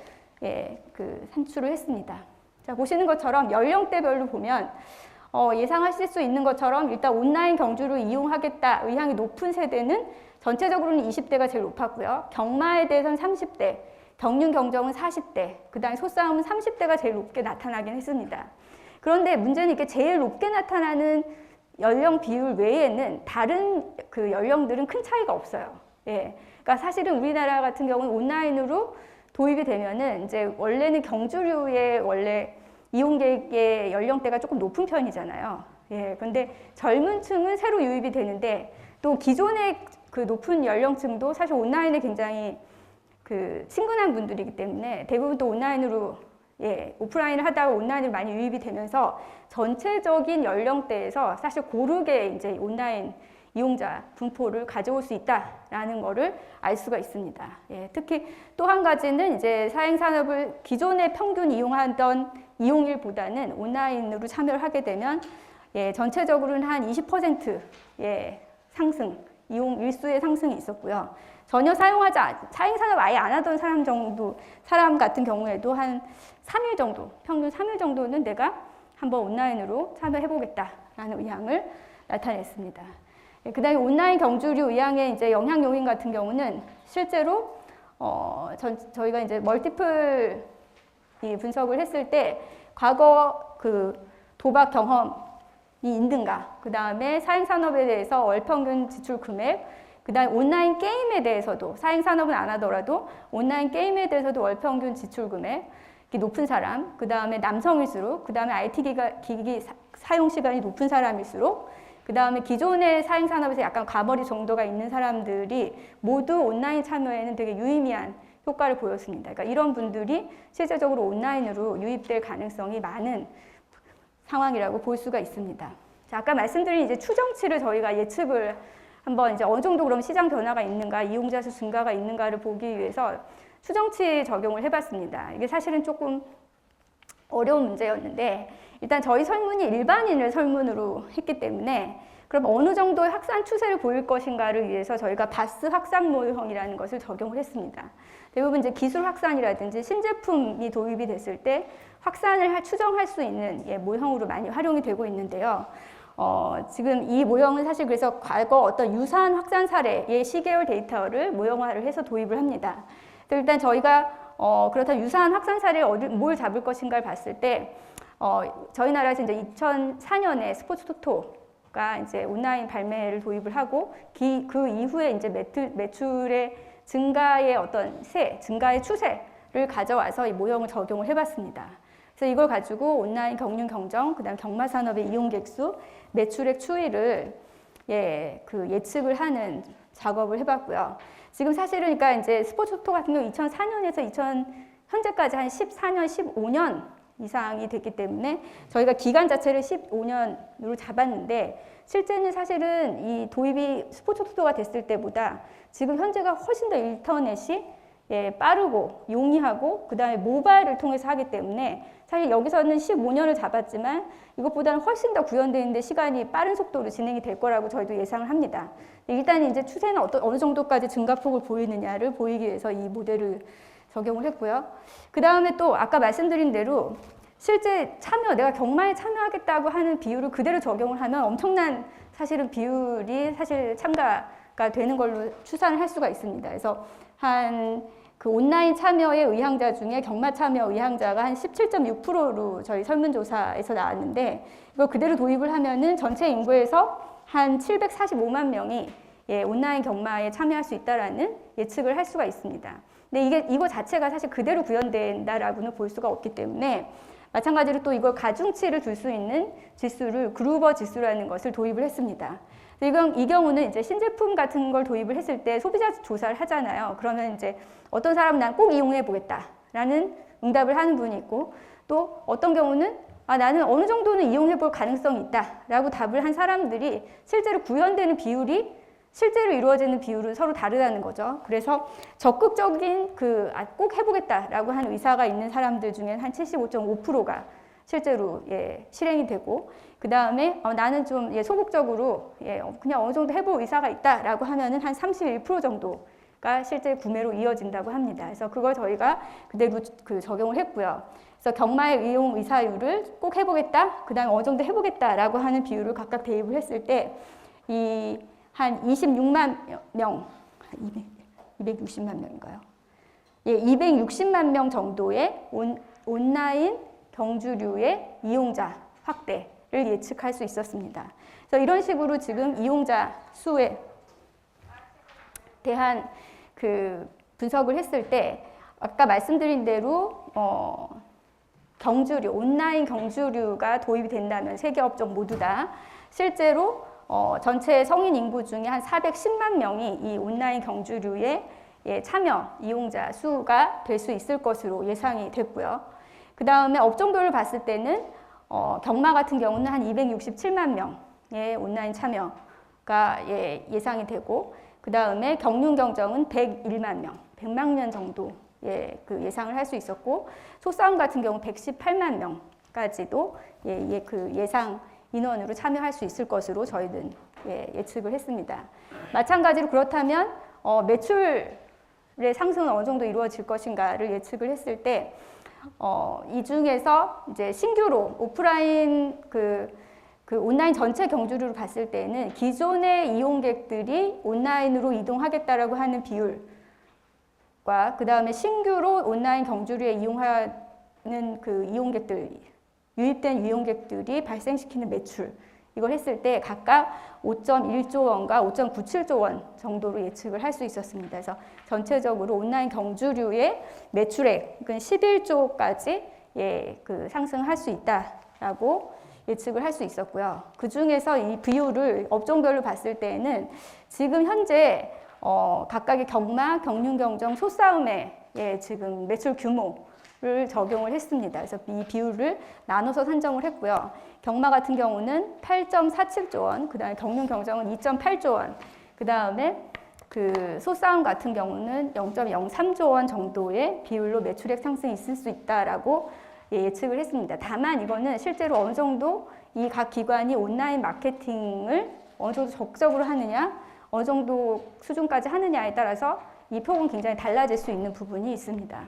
산출을 했습니다. 자, 보시는 것처럼 연령대별로 보면 예상하실 수 있는 것처럼 일단 온라인 경주를 이용하겠다 의향이 높은 세대는 전체적으로는 20대가 제일 높았고요. 경마에 대해서는 30대, 경륜 경정은 40대, 그 다음에 소싸움은 30대가 제일 높게 나타나긴 했습니다. 그런데 문제는 이게 제일 높게 나타나는 연령 비율 외에는 다른 그 연령들은 큰 차이가 없어요. 그러니까 사실은 우리나라 같은 경우는 온라인으로 도입이 되면은 이제 원래는 경주류의 원래 이용객의 연령대가 조금 높은 편이잖아요. 근데 젊은 층은 새로 유입이 되는데 또 기존의 그 높은 연령층도 사실 온라인에 굉장히 그 친근한 분들이기 때문에 대부분 또 온라인으로 오프라인을 하다가 온라인으로 많이 유입이 되면서 전체적인 연령대에서 사실 고르게 이제 온라인 이용자 분포를 가져올 수 있다라는 것을 알 수가 있습니다. 특히 또 한 가지는 이제 사행산업을 기존에 평균 이용하던 이용일보다는 온라인으로 참여를 하게 되면 전체적으로는 한 20% 상승, 이용 일수의 상승이 있었고요. 전혀 사행산업 아예 안 하던 사람 같은 경우에도 한 3일 정도, 평균 3일 정도는 내가 한번 온라인으로 참여해보겠다라는 의향을 나타냈습니다. 그 다음에 온라인 경주류 의향의 이제 영향 요인 같은 경우는 실제로 저희가 이제 멀티플 분석을 했을 때 과거 그 도박 경험이 있는가, 그 다음에 사행산업에 대해서 월평균 지출 금액, 그 다음에 온라인 게임에 대해서도 사행산업은 안 하더라도 온라인 게임에 대해서도 월평균 지출 금액 높은 사람, 그 다음에 남성일수록, 그 다음에 IT 기기 사용 시간이 높은 사람일수록, 그 다음에 기존의 사행산업에서 약간 과몰입 정도가 있는 사람들이 모두 온라인 참여에는 되게 유의미한 효과를 보였습니다. 그러니까 이런 분들이 실제적으로 온라인으로 유입될 가능성이 많은 상황이라고 볼 수가 있습니다. 자, 아까 말씀드린 이제 추정치를 저희가 예측을 한번 이제 어느 정도 그럼 시장 변화가 있는가, 이용자 수 증가가 있는가를 보기 위해서 추정치 적용을 해봤습니다. 이게 사실은 조금 어려운 문제였는데 일단 저희 설문이 일반인을 설문으로 했기 때문에 그럼 어느 정도의 확산 추세를 보일 것인가를 위해서 저희가 바스 확산 모형이라는 것을 적용을 했습니다. 대부분 이제 기술 확산이라든지 신제품이 도입이 됐을 때 확산을 추정할 수 있는 모형으로 많이 활용이 되고 있는데요. 지금 이 모형은 사실 그래서 과거 어떤 유사한 확산 사례의 시계열 데이터를 모형화를 해서 도입을 합니다. 일단 저희가 그렇다면 유사한 확산 사례를 뭘 잡을 것인가를 봤을 때 저희 나라에서 이제 2004년에 스포츠 토토가 이제 온라인 발매를 도입을 하고 그 이후에 이제 매출의 증가의 어떤 증가의 추세를 가져와서 이 모형을 적용을 해봤습니다. 그래서 이걸 가지고 온라인 경륜 경정, 그다음 경마 산업의 이용객 수, 매출액 추이를 예측을 하는 작업을 해봤고요. 지금 사실은 그러니까 이제 스포츠 토토 같은 경우 2004년에서 현재까지 한 14년, 15년 이상이 됐기 때문에 저희가 기간 자체를 15년으로 잡았는데 실제는 사실은 이 도입이 스포츠 토토가 됐을 때보다 지금 현재가 훨씬 더 인터넷이 빠르고 용이하고 그다음에 모바일을 통해서 하기 때문에 사실 여기서는 15년을 잡았지만 이것보다는 훨씬 더 구현되는데 시간이 빠른 속도로 진행이 될 거라고 저희도 예상을 합니다. 일단 이제 추세는 어느 정도까지 증가폭을 보이느냐를 보이기 위해서 이 모델을 적용을 했고요. 그 다음에 또 아까 말씀드린 대로 실제 내가 경마에 참여하겠다고 하는 비율을 그대로 적용을 하면 엄청난 사실은 비율이 사실 참가가 되는 걸로 추산을 할 수가 있습니다. 그래서 그 온라인 참여의 의향자 중에 경마 참여 의향자가 한 17.6%로 저희 설문조사에서 나왔는데 이걸 그대로 도입을 하면은 전체 인구에서 한 745만 명이 온라인 경마에 참여할 수 있다라는 예측을 할 수가 있습니다. 근데 이거 자체가 사실 그대로 구현된다라고는 볼 수가 없기 때문에 마찬가지로 또 이걸 가중치를 둘 수 있는 지수를 그루버 지수라는 것을 도입을 했습니다. 이 경우는 이제 신제품 같은 걸 도입을 했을 때 소비자 조사를 하잖아요. 그러면 이제 어떤 사람은 난 꼭 이용해 보겠다라는 응답을 하는 분이 있고 또 어떤 경우는 나는 어느 정도는 이용해 볼 가능성이 있다라고 답을 한 사람들이 실제로 구현되는 비율이 실제로 이루어지는 비율은 서로 다르다는 거죠. 그래서 적극적인 꼭 해보겠다라고 하는 의사가 있는 사람들 중에 한 75.5%가 실제로 실행이 되고 그 다음에 나는 좀 소극적으로 그냥 어느 정도 해볼 의사가 있다라고 하면은 한 31% 정도가 실제 구매로 이어진다고 합니다. 그래서 그걸 저희가 그대로 적용을 했고요. 그래서 경마의 이용 의사율을 꼭 해보겠다, 그 다음에 어느 정도 해보겠다라고 하는 비율을 각각 대입을 했을 때 한 26만 명, 260만 명인가요? 260만 명 정도의 온라인 경주류의 이용자 확대를 예측할 수 있었습니다. 그래서 이런 식으로 지금 이용자 수에 대한 분석을 했을 때 아까 말씀드린 대로 온라인 경주류가 도입이 된다면 세계 업종 모두 다 실제로 전체 성인 인구 중에 한 410만 명이 이 온라인 경주류의 참여 이용자 수가 될 수 있을 것으로 예상이 됐고요. 그 다음에 업종별로 봤을 때는 경마 같은 경우는 한 267만 명의 온라인 참여가 예상이 되고 그 다음에 경륜 경정은 101만 명, 100만 명 정도 예상을 할 수 있었고 소싸움 같은 경우 118만 명까지도 예상 인원으로 참여할 수 있을 것으로 저희는 예측을 했습니다. 마찬가지로 그렇다면 매출의 상승은 어느 정도 이루어질 것인가를 예측을 했을 때 이 중에서 이제 신규로 오프라인 온라인 전체 경주를 봤을 때는 기존의 이용객들이 온라인으로 이동하겠다라고 하는 비율과 그 다음에 신규로 온라인 경주류에 이용하는 유입된 이용객들이 발생시키는 매출 이걸 했을 때 각각 5.1조 원과 5.97조 원 정도로 예측을 할 수 있었습니다. 그래서 전체적으로 온라인 경주류의 매출액은 11조까지 상승할 수 있다라고 예측을 할 수 있었고요. 그 중에서 이 비율을 업종별로 봤을 때에는 지금 현재 각각의 경마, 경륜경정, 소싸움에 지금 매출 규모를 적용을 했습니다. 그래서 이 비율을 나눠서 산정을 했고요. 경마 같은 경우는 8.47조 원, 그 다음에 경륜경정은 2.8조 원, 그 다음에 그 소싸움 같은 경우는 0.03조 원 정도의 비율로 매출액 상승이 있을 수 있다라고 예측을 했습니다. 다만 이거는 실제로 어느 정도 이 각 기관이 온라인 마케팅을 어느 정도 적극적으로 하느냐, 어느 정도 수준까지 하느냐에 따라서 이 폭은 굉장히 달라질 수 있는 부분이 있습니다.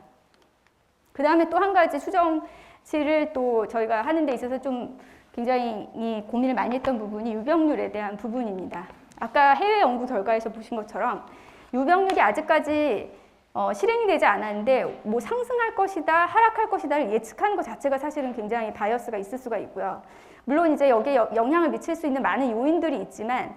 그 다음에 또 한 가지 수정치를 또 저희가 하는 데 있어서 좀 굉장히 이 고민을 많이 했던 부분이 유병률에 대한 부분입니다. 아까 해외 연구 결과에서 보신 것처럼 유병률이 아직까지 실행이 되지 않았는데 뭐 상승할 것이다, 하락할 것이다를 예측하는 것 자체가 사실은 굉장히 바이어스가 있을 수가 있고요. 물론 이제 여기에 영향을 미칠 수 있는 많은 요인들이 있지만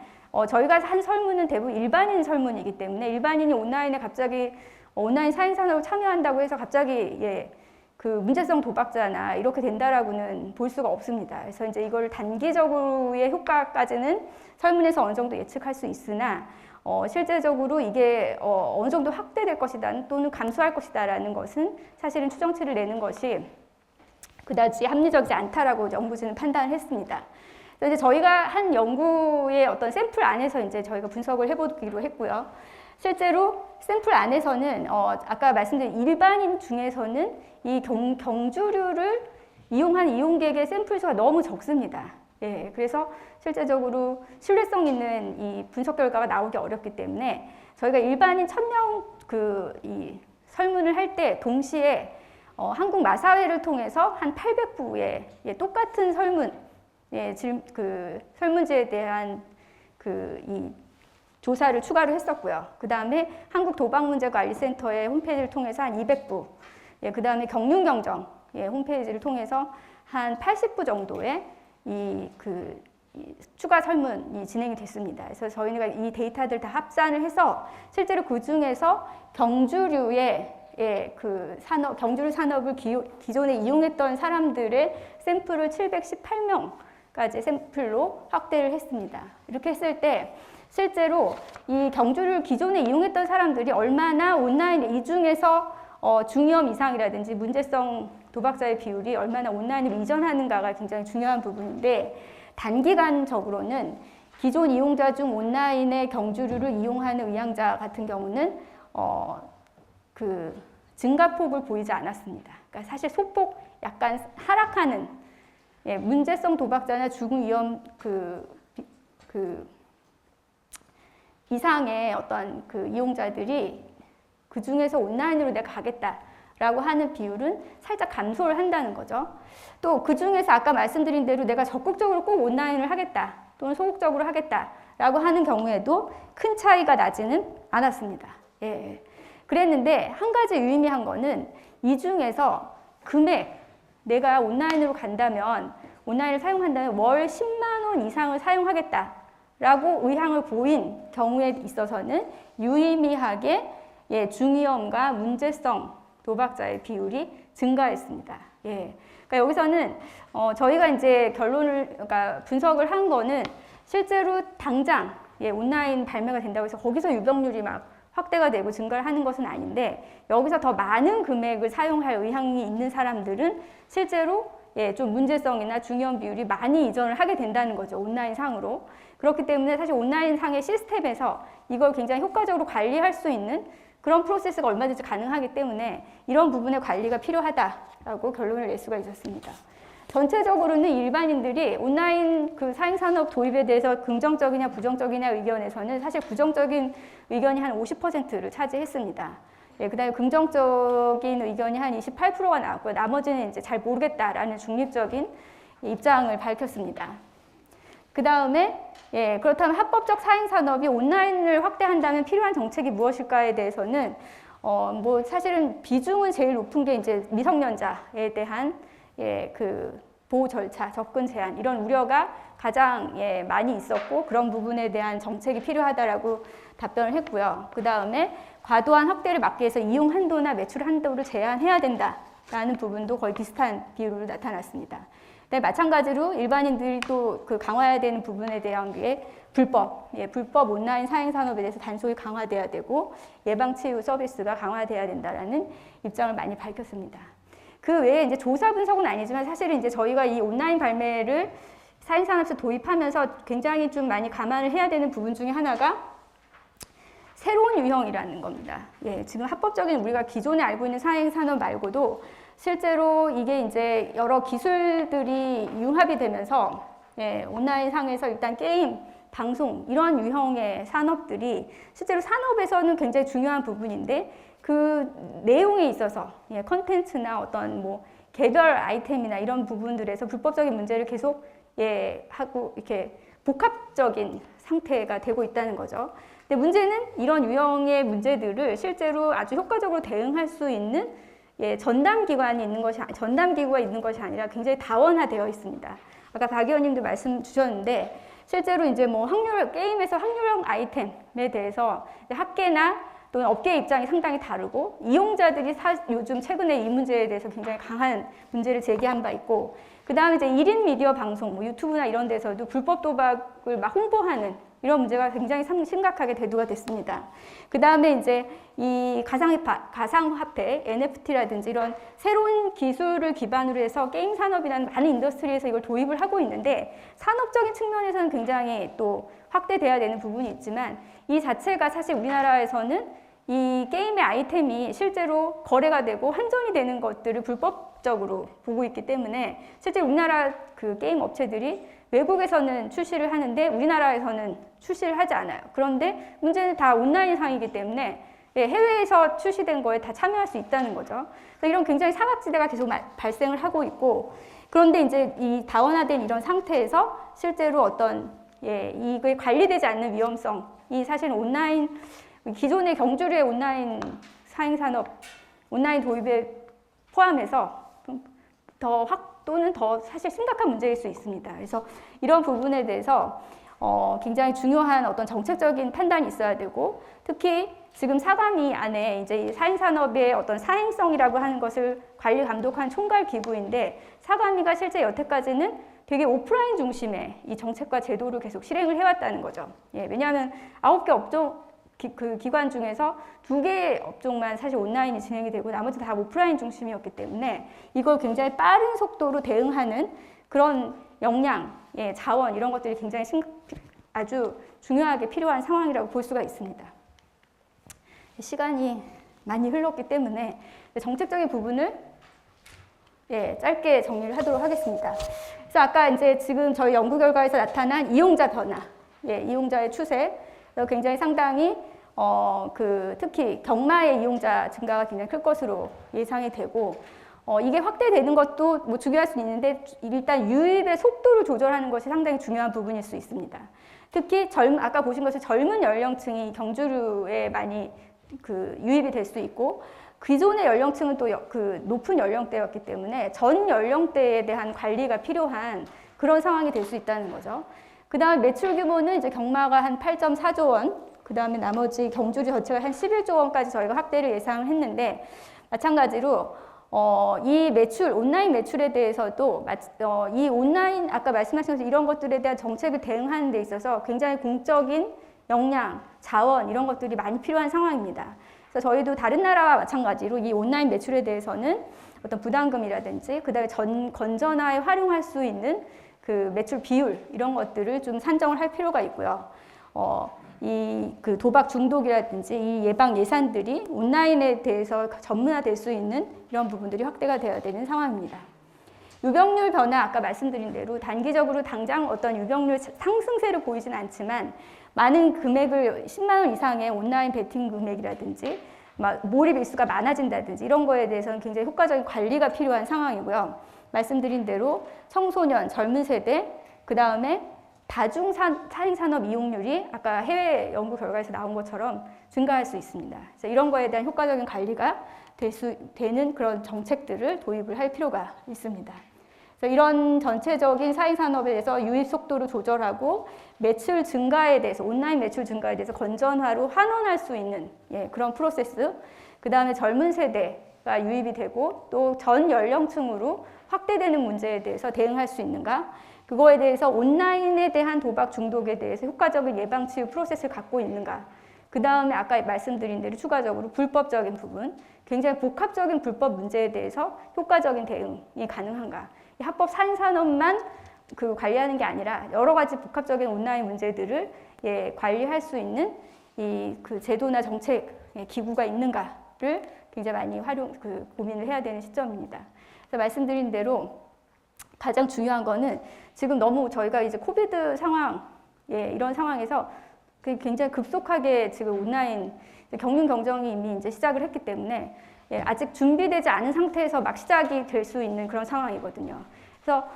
저희가 한 설문은 대부분 일반인 설문이기 때문에 일반인이 온라인에 갑자기 온라인 사행산업을 참여한다고 해서 갑자기 그 문제성 도박자나 이렇게 된다라고는 볼 수가 없습니다. 그래서 이제 이걸 단기적으로의 효과까지는 설문에서 어느 정도 예측할 수 있으나 실제적으로 이게 어느 정도 확대될 것이다 또는 감소할 것이다라는 것은 사실은 추정치를 내는 것이 그다지 합리적이지 않다라고 연구진은 판단을 했습니다. 그래서 이제 저희가 한 연구의 어떤 샘플 안에서 이제 저희가 분석을 해보기로 했고요. 실제로 샘플 안에서는 아까 말씀드린 일반인 중에서는 이 경주류를 이용한 이용객의 샘플 수가 너무 적습니다. 예, 그래서 실제적으로 신뢰성 있는 이 분석 결과가 나오기 어렵기 때문에 저희가 일반인 1000명 이 설문을 할 때 동시에 한국 마사회를 통해서 한 800부의 똑같은 설문, 그 설문지에 대한 이 조사를 추가로 했었고요. 그 다음에 한국도박문제관리센터의 홈페이지를 통해서 한 200부, 그 다음에 경륜경정 홈페이지를 통해서 한 80부 정도의 이 추가 설문이 진행이 됐습니다. 그래서 저희가 이 데이터들 다 합산을 해서 실제로 그 중에서 경주류의 경주류 산업을 기존에 이용했던 사람들의 샘플을 718명까지 샘플로 확대를 했습니다. 이렇게 했을 때 실제로 이 경주를 기존에 이용했던 사람들이 얼마나 온라인 이 중에서 중위험 이상이라든지 문제성 도박자의 비율이 얼마나 온라인으로 이전하는가가 굉장히 중요한 부분인데 단기간적으로는 기존 이용자 중 온라인의 경주류를 이용하는 의향자 같은 경우는 그 증가폭을 보이지 않았습니다. 그러니까 사실 소폭 약간 하락하는 문제성 도박자나 죽음 위험 이상의 어떤 그 이용자들이 그 중에서 온라인으로 내가 가겠다라고 하는 비율은 살짝 감소를 한다는 거죠. 또 그 중에서 아까 말씀드린 대로 내가 적극적으로 꼭 온라인을 하겠다 또는 소극적으로 하겠다라고 하는 경우에도 큰 차이가 나지는 않았습니다. 예. 그랬는데 한 가지 유의미한 거는 이 중에서 금액, 내가 온라인으로 간다면 온라인을 사용한다면 월 10만 원 이상을 사용하겠다라고 의향을 보인 경우에 있어서는 유의미하게 중위험과 문제성 도박자의 비율이 증가했습니다. 예. 그러니까 여기서는 저희가 이제 그러니까 분석을 한 거는 실제로 당장 온라인 발매가 된다고 해서 거기서 유병률이 막 확대가 되고 증가를 하는 것은 아닌데 여기서 더 많은 금액을 사용할 의향이 있는 사람들은 실제로 좀 문제성이나 중요한 비율이 많이 이전을 하게 된다는 거죠. 온라인 상으로. 그렇기 때문에 사실 온라인 상의 시스템에서 이걸 굉장히 효과적으로 관리할 수 있는 그런 프로세스가 얼마든지 가능하기 때문에 이런 부분의 관리가 필요하다라고 결론을 낼 수가 있었습니다. 전체적으로는 일반인들이 온라인 그 사행산업 도입에 대해서 긍정적이냐 부정적이냐 의견에서는 사실 부정적인 의견이 한 50%를 차지했습니다. 그 다음에 긍정적인 의견이 한 28%가 나왔고요. 나머지는 이제 잘 모르겠다라는 중립적인 입장을 밝혔습니다. 그 다음에 그렇다면 합법적 사행산업이 온라인을 확대한다면 필요한 정책이 무엇일까에 대해서는 뭐 사실은 비중은 제일 높은 게 이제 미성년자에 대한 그 보호 절차, 접근 제한 이런 우려가 가장 많이 있었고 그런 부분에 대한 정책이 필요하다라고 답변을 했고요. 그 다음에 과도한 확대를 막기 위해서 이용 한도나 매출 한도를 제한해야 된다라는 부분도 거의 비슷한 비율로 나타났습니다. 네, 마찬가지로 일반인들이 또 그 강화해야 되는 부분에 대한 게 불법 온라인 사행 산업에 대해서 단속이 강화돼야 되고 예방 치유 서비스가 강화돼야 된다라는 입장을 많이 밝혔습니다. 그 외에 이제 조사 분석은 아니지만 사실은 이제 저희가 이 온라인 발매를 사행 산업에서 도입하면서 굉장히 좀 많이 감안을 해야 되는 부분 중에 하나가 새로운 유형이라는 겁니다. 예, 지금 합법적인 우리가 기존에 알고 있는 사행 산업 말고도 실제로 이게 이제 여러 기술들이 융합이 되면서 예, 온라인 상에서 일단 게임, 방송 이런 유형의 산업들이 실제로 산업에서는 굉장히 중요한 부분인데 그 내용에 있어서 예, 컨텐츠나 어떤 뭐 개별 아이템이나 이런 부분들에서 불법적인 문제를 계속 예, 하고 이렇게 복합적인 상태가 되고 있다는 거죠. 근데 문제는 이런 유형의 문제들을 실제로 아주 효과적으로 대응할 수 있는 예, 전담기구가 있는 것이 아니라 굉장히 다원화되어 있습니다. 아까 박 의원님도 말씀 주셨는데 실제로 이제 뭐 게임에서 확률형 아이템에 대해서 학계나 또는 업계 입장이 상당히 다르고 이용자들이 요즘 최근에 이 문제에 대해서 굉장히 강한 문제를 제기한 바 있고 그 다음에 이제 1인 미디어 방송, 뭐 유튜브나 이런 데서도 불법 도박을 막 홍보하는 이런 문제가 굉장히 심각하게 대두가 됐습니다. 그 다음에 이제 이 가상화폐, NFT라든지 이런 새로운 기술을 기반으로 해서 게임 산업이라는 많은 인더스트리에서 이걸 도입을 하고 있는데 산업적인 측면에서는 굉장히 또 확대돼야 되는 부분이 있지만 이 자체가 사실 우리나라에서는 이 게임의 아이템이 실제로 거래가 되고 환전이 되는 것들을 불법적으로 보고 있기 때문에 실제 우리나라 그 게임 업체들이 외국에서는 출시를 하는데 우리나라에서는 출시를 하지 않아요. 그런데 문제는 다 온라인상이기 때문에 해외에서 출시된 거에 다 참여할 수 있다는 거죠. 그래서 이런 굉장히 사각지대가 계속 발생을 하고 있고 그런데 이제 이 다원화된 이런 상태에서 실제로 어떤 이게 관리되지 않는 위험성이 사실 기존의 경주류의 온라인 사행산업, 온라인 도입에 포함해서 또는 더 사실 심각한 문제일 수 있습니다. 그래서 이런 부분에 대해서 굉장히 중요한 어떤 정책적인 판단이 있어야 되고 특히 지금 사감위 안에 이제 사행산업의 어떤 사행성이라고 하는 것을 관리 감독한 총괄 기구인데 사감위가 실제 여태까지는 되게 오프라인 중심의 이 정책과 제도를 계속 실행을 해왔다는 거죠. 예, 왜냐하면 9개 업종 그 기관 중에서 2개의 업종만 사실 온라인이 진행이 되고 나머지 다 오프라인 중심이었기 때문에 이걸 굉장히 빠른 속도로 대응하는 그런 역량, 자원 이런 것들이 굉장히 아주 중요하게 필요한 상황이라고 볼 수가 있습니다. 시간이 많이 흘렀기 때문에 정책적인 부분을 짧게 정리를 하도록 하겠습니다. 그래서 아까 이제 지금 저희 연구 결과에서 나타난 이용자 변화, 이용자의 추세, 굉장히 상당히 특히 경마의 이용자 증가가 굉장히 클 것으로 예상이 되고 이게 확대되는 것도 뭐 중요할 수 있는데 일단 유입의 속도를 조절하는 것이 상당히 중요한 부분일 수 있습니다. 특히 아까 보신 것처럼 젊은 연령층이 경주류에 많이 유입이 될 수 있고 기존의 연령층은 또 높은 연령대였기 때문에 전 연령대에 대한 관리가 필요한 그런 상황이 될 수 있다는 거죠. 그 다음에 매출 규모는 이제 경마가 한 8.4조 원, 그 다음에 나머지 경주류 전체가 한 11조 원까지 저희가 확대를 예상을 했는데 마찬가지로 이 온라인 매출에 대해서도 이 온라인 아까 말씀하신 것처럼 이런 것들에 대한 정책을 대응하는 데 있어서 굉장히 공적인 역량, 자원 이런 것들이 많이 필요한 상황입니다. 그래서 저희도 다른 나라와 마찬가지로 이 온라인 매출에 대해서는 어떤 부담금이라든지 그다음에 건전화에 활용할 수 있는 그 매출 비율 이런 것들을 좀 산정을 할 필요가 있고요. 그 도박 중독이라든지 이 예방 예산들이 온라인에 대해서 전문화될 수 있는 이런 부분들이 확대가 되어야 되는 상황입니다. 유병률 변화 아까 말씀드린 대로 단기적으로 당장 어떤 유병률 상승세를 보이진 않지만 많은 금액을 10만 원 이상의 온라인 베팅 금액이라든지 몰입 일수가 많아진다든지 이런 거에 대해서는 굉장히 효과적인 관리가 필요한 상황이고요. 말씀드린 대로 청소년, 젊은 세대, 그 다음에 다중 사행산업 이용률이 아까 해외 연구 결과에서 나온 것처럼 증가할 수 있습니다. 그래서 이런 거에 대한 효과적인 관리가 되는 그런 정책들을 도입을 할 필요가 있습니다. 그래서 이런 전체적인 사행산업에 대해서 유입 속도를 조절하고 매출 증가에 대해서 온라인 매출 증가에 대해서 건전화로 환원할 수 있는 그런 프로세스, 그 다음에 젊은 세대 가 유입이 되고 또 전 연령층으로 확대되는 문제에 대해서 대응할 수 있는가? 그거에 대해서 온라인에 대한 도박 중독에 대해서 효과적인 예방 치유 프로세스를 갖고 있는가? 그 다음에 아까 말씀드린 대로 추가적으로 불법적인 부분, 굉장히 복합적인 불법 문제에 대해서 효과적인 대응이 가능한가? 이 합법 사행산업만 관리하는 게 아니라 여러 가지 복합적인 온라인 문제들을 관리할 수 있는 이 제도나 정책 기구가 있는가를 굉장히 많이 고민을 해야 되는 시점입니다. 그래서 말씀드린 대로 가장 중요한 거는 지금 너무 저희가 이제 코비드 상황, 이런 상황에서 굉장히 급속하게 지금 온라인 경륜 경정이 이미 이제 시작을 했기 때문에 아직 준비되지 않은 상태에서 막 시작이 될 수 있는 그런 상황이거든요. 그래서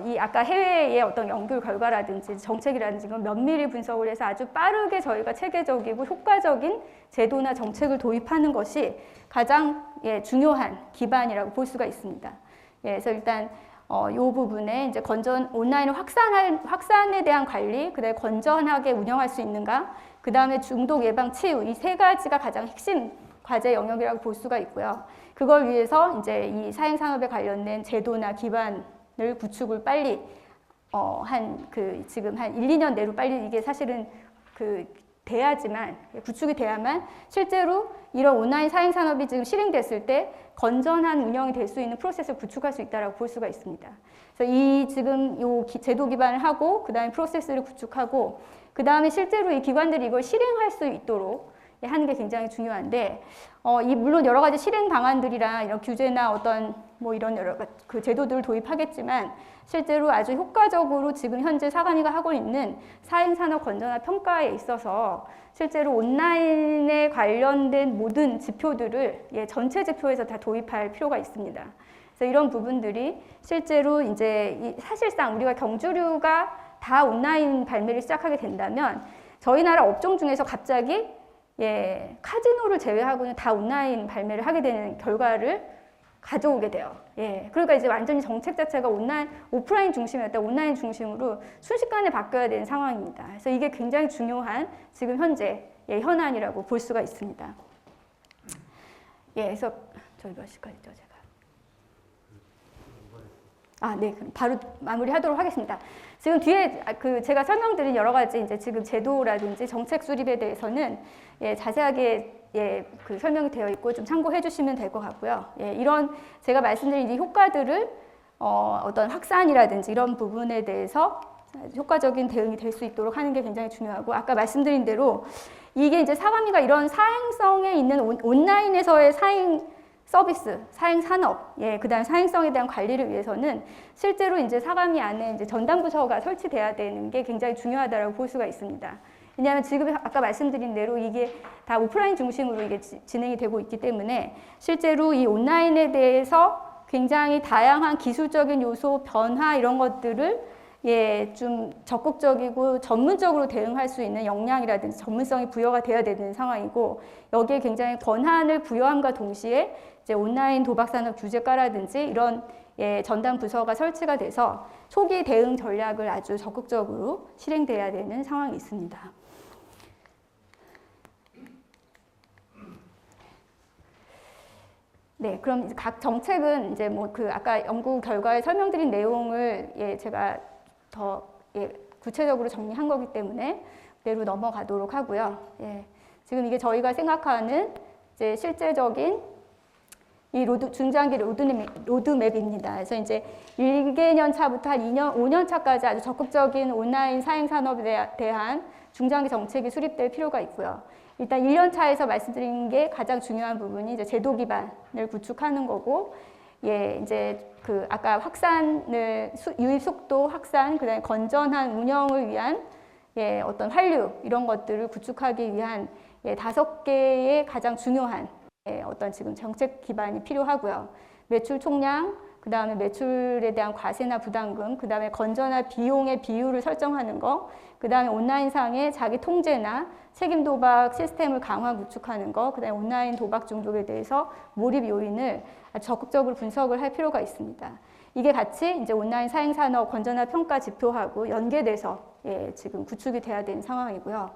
이 아까 해외의 어떤 연구 결과라든지 정책이라든지 이건 면밀히 분석을 해서 아주 빠르게 저희가 체계적이고 효과적인 제도나 정책을 도입하는 것이 가장 중요한 기반이라고 볼 수가 있습니다. 그래서 일단 이 부분에 이제 온라인 확산에 대한 관리, 그다음에 건전하게 운영할 수 있는가, 그 다음에 중독 예방 치유 이 세 가지가 가장 핵심 과제 영역이라고 볼 수가 있고요. 그걸 위해서 이제 이 사행 산업에 관련된 제도나 기반을 구축을 빨리 지금 한 1, 2년 내로 빨리 이게 사실은 돼야지만 구축이 돼야만 실제로 이런 온라인 사행 산업이 지금 실행됐을 때 건전한 운영이 될 수 있는 프로세스를 구축할 수 있다라고 볼 수가 있습니다. 그래서 지금 요 제도 기반을 하고 그다음에 프로세스를 구축하고 그다음에 실제로 이 기관들이 이걸 실행할 수 있도록 하는 게 굉장히 중요한데 물론 여러 가지 실행 방안들이랑 이런 규제나 어떤 이런 여러 가지 제도들을 도입하겠지만 실제로 아주 효과적으로 지금 현재 사감위가 하고 있는 사행산업 건전화 평가에 있어서 실제로 온라인에 관련된 모든 지표들을 전체 지표에서 다 도입할 필요가 있습니다. 그래서 이런 부분들이 실제로 이제 사실상 우리가 경주류가 다 온라인 발매를 시작하게 된다면 저희 나라 업종 중에서 갑자기 카지노를 제외하고는 다 온라인 발매를 하게 되는 결과를 가져오게 돼요. 그러니까 이제 완전히 정책 자체가 오프라인 중심이었다 온라인 중심으로 순식간에 바뀌어야 되는 상황입니다. 그래서 이게 굉장히 중요한 지금 현재 현안이라고 볼 수가 있습니다. 그래서 저희 몇 시까지죠, 제가? 네, 그럼 바로 마무리하도록 하겠습니다. 지금 뒤에 제가 설명드린 여러 가지 이제 지금 제도라든지 정책 수립에 대해서는 자세하게 설명이 되어 있고 좀 참고해 주시면 될 것 같고요. 이런 제가 말씀드린 이 효과들을 어떤 확산이라든지 이런 부분에 대해서 효과적인 대응이 될 수 있도록 하는 게 굉장히 중요하고 아까 말씀드린 대로 이게 이제 사감위가 이런 사행성에 있는 온라인에서의 사행 서비스, 사행 산업, 그다음 사행성에 대한 관리를 위해서는 실제로 이제 사감위 안에 이제 전담 부서가 설치돼야 되는 게 굉장히 중요하다라고 볼 수가 있습니다. 왜냐하면 지금 아까 말씀드린 대로 이게 다 오프라인 중심으로 이게 진행이 되고 있기 때문에 실제로 이 온라인에 대해서 굉장히 다양한 기술적인 요소, 변화 이런 것들을 좀 적극적이고 전문적으로 대응할 수 있는 역량이라든지 전문성이 부여가 돼야 되는 상황이고 여기에 굉장히 권한을 부여함과 동시에 이제 온라인 도박산업 규제과라든지 이런 전담 부서가 설치가 돼서 초기 대응 전략을 아주 적극적으로 실행돼야 되는 상황이 있습니다. 네, 그럼 각 정책은 이제 아까 연구 결과에 설명드린 내용을 제가 더 구체적으로 정리한 거기 때문에 그대로 넘어가도록 하고요. 지금 이게 저희가 생각하는 이제 실제적인 이 중장기 로드맵입니다. 그래서 이제 1개년 차부터 한 5년 차까지 아주 적극적인 온라인 사행 산업에 대한 중장기 정책이 수립될 필요가 있고요. 일단 1년 차에서 말씀드린 게 가장 중요한 부분이 이제 제도 기반을 구축하는 거고, 이제 아까 유입 속도 확산, 그다음에 건전한 운영을 위한 어떤 환류 이런 것들을 구축하기 위한 5개의 가장 중요한 어떤 지금 정책 기반이 필요하고요. 매출 총량, 그 다음에 매출에 대한 과세나 부담금, 그 다음에 건전한 비용의 비율을 설정하는 거, 그 다음에 온라인상의 자기 통제나 책임 도박 시스템을 강화 구축하는 거, 그 다음에 온라인 도박 중독에 대해서 몰입 요인을 적극적으로 분석을 할 필요가 있습니다. 이게 같이 이제 온라인 사행산업 건전화 평가 지표하고 연계돼서 지금 구축이 돼야 되는 상황이고요.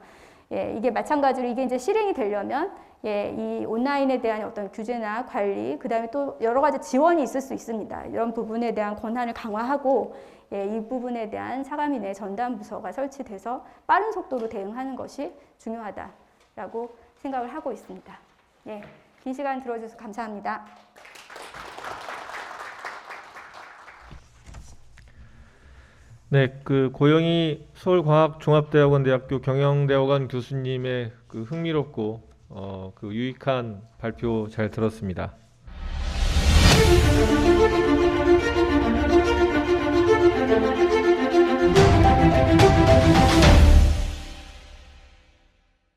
이게 마찬가지로 이게 이제 실행이 되려면 예, 이 온라인에 대한 어떤 규제나 관리, 그 다음에 또 여러 가지 지원이 있을 수 있습니다. 이런 부분에 대한 권한을 강화하고, 예, 이 부분에 대한 사감위 내 전담 부서가 설치돼서 빠른 속도로 대응하는 것이 중요하다라고 생각을 하고 있습니다. 예, 긴 시간 들어주셔서 감사합니다. 네, 그 고영희 서울과학종합대학원 대학교 경영대학원 교수님의 그 흥미롭고 그 유익한 발표 잘 들었습니다.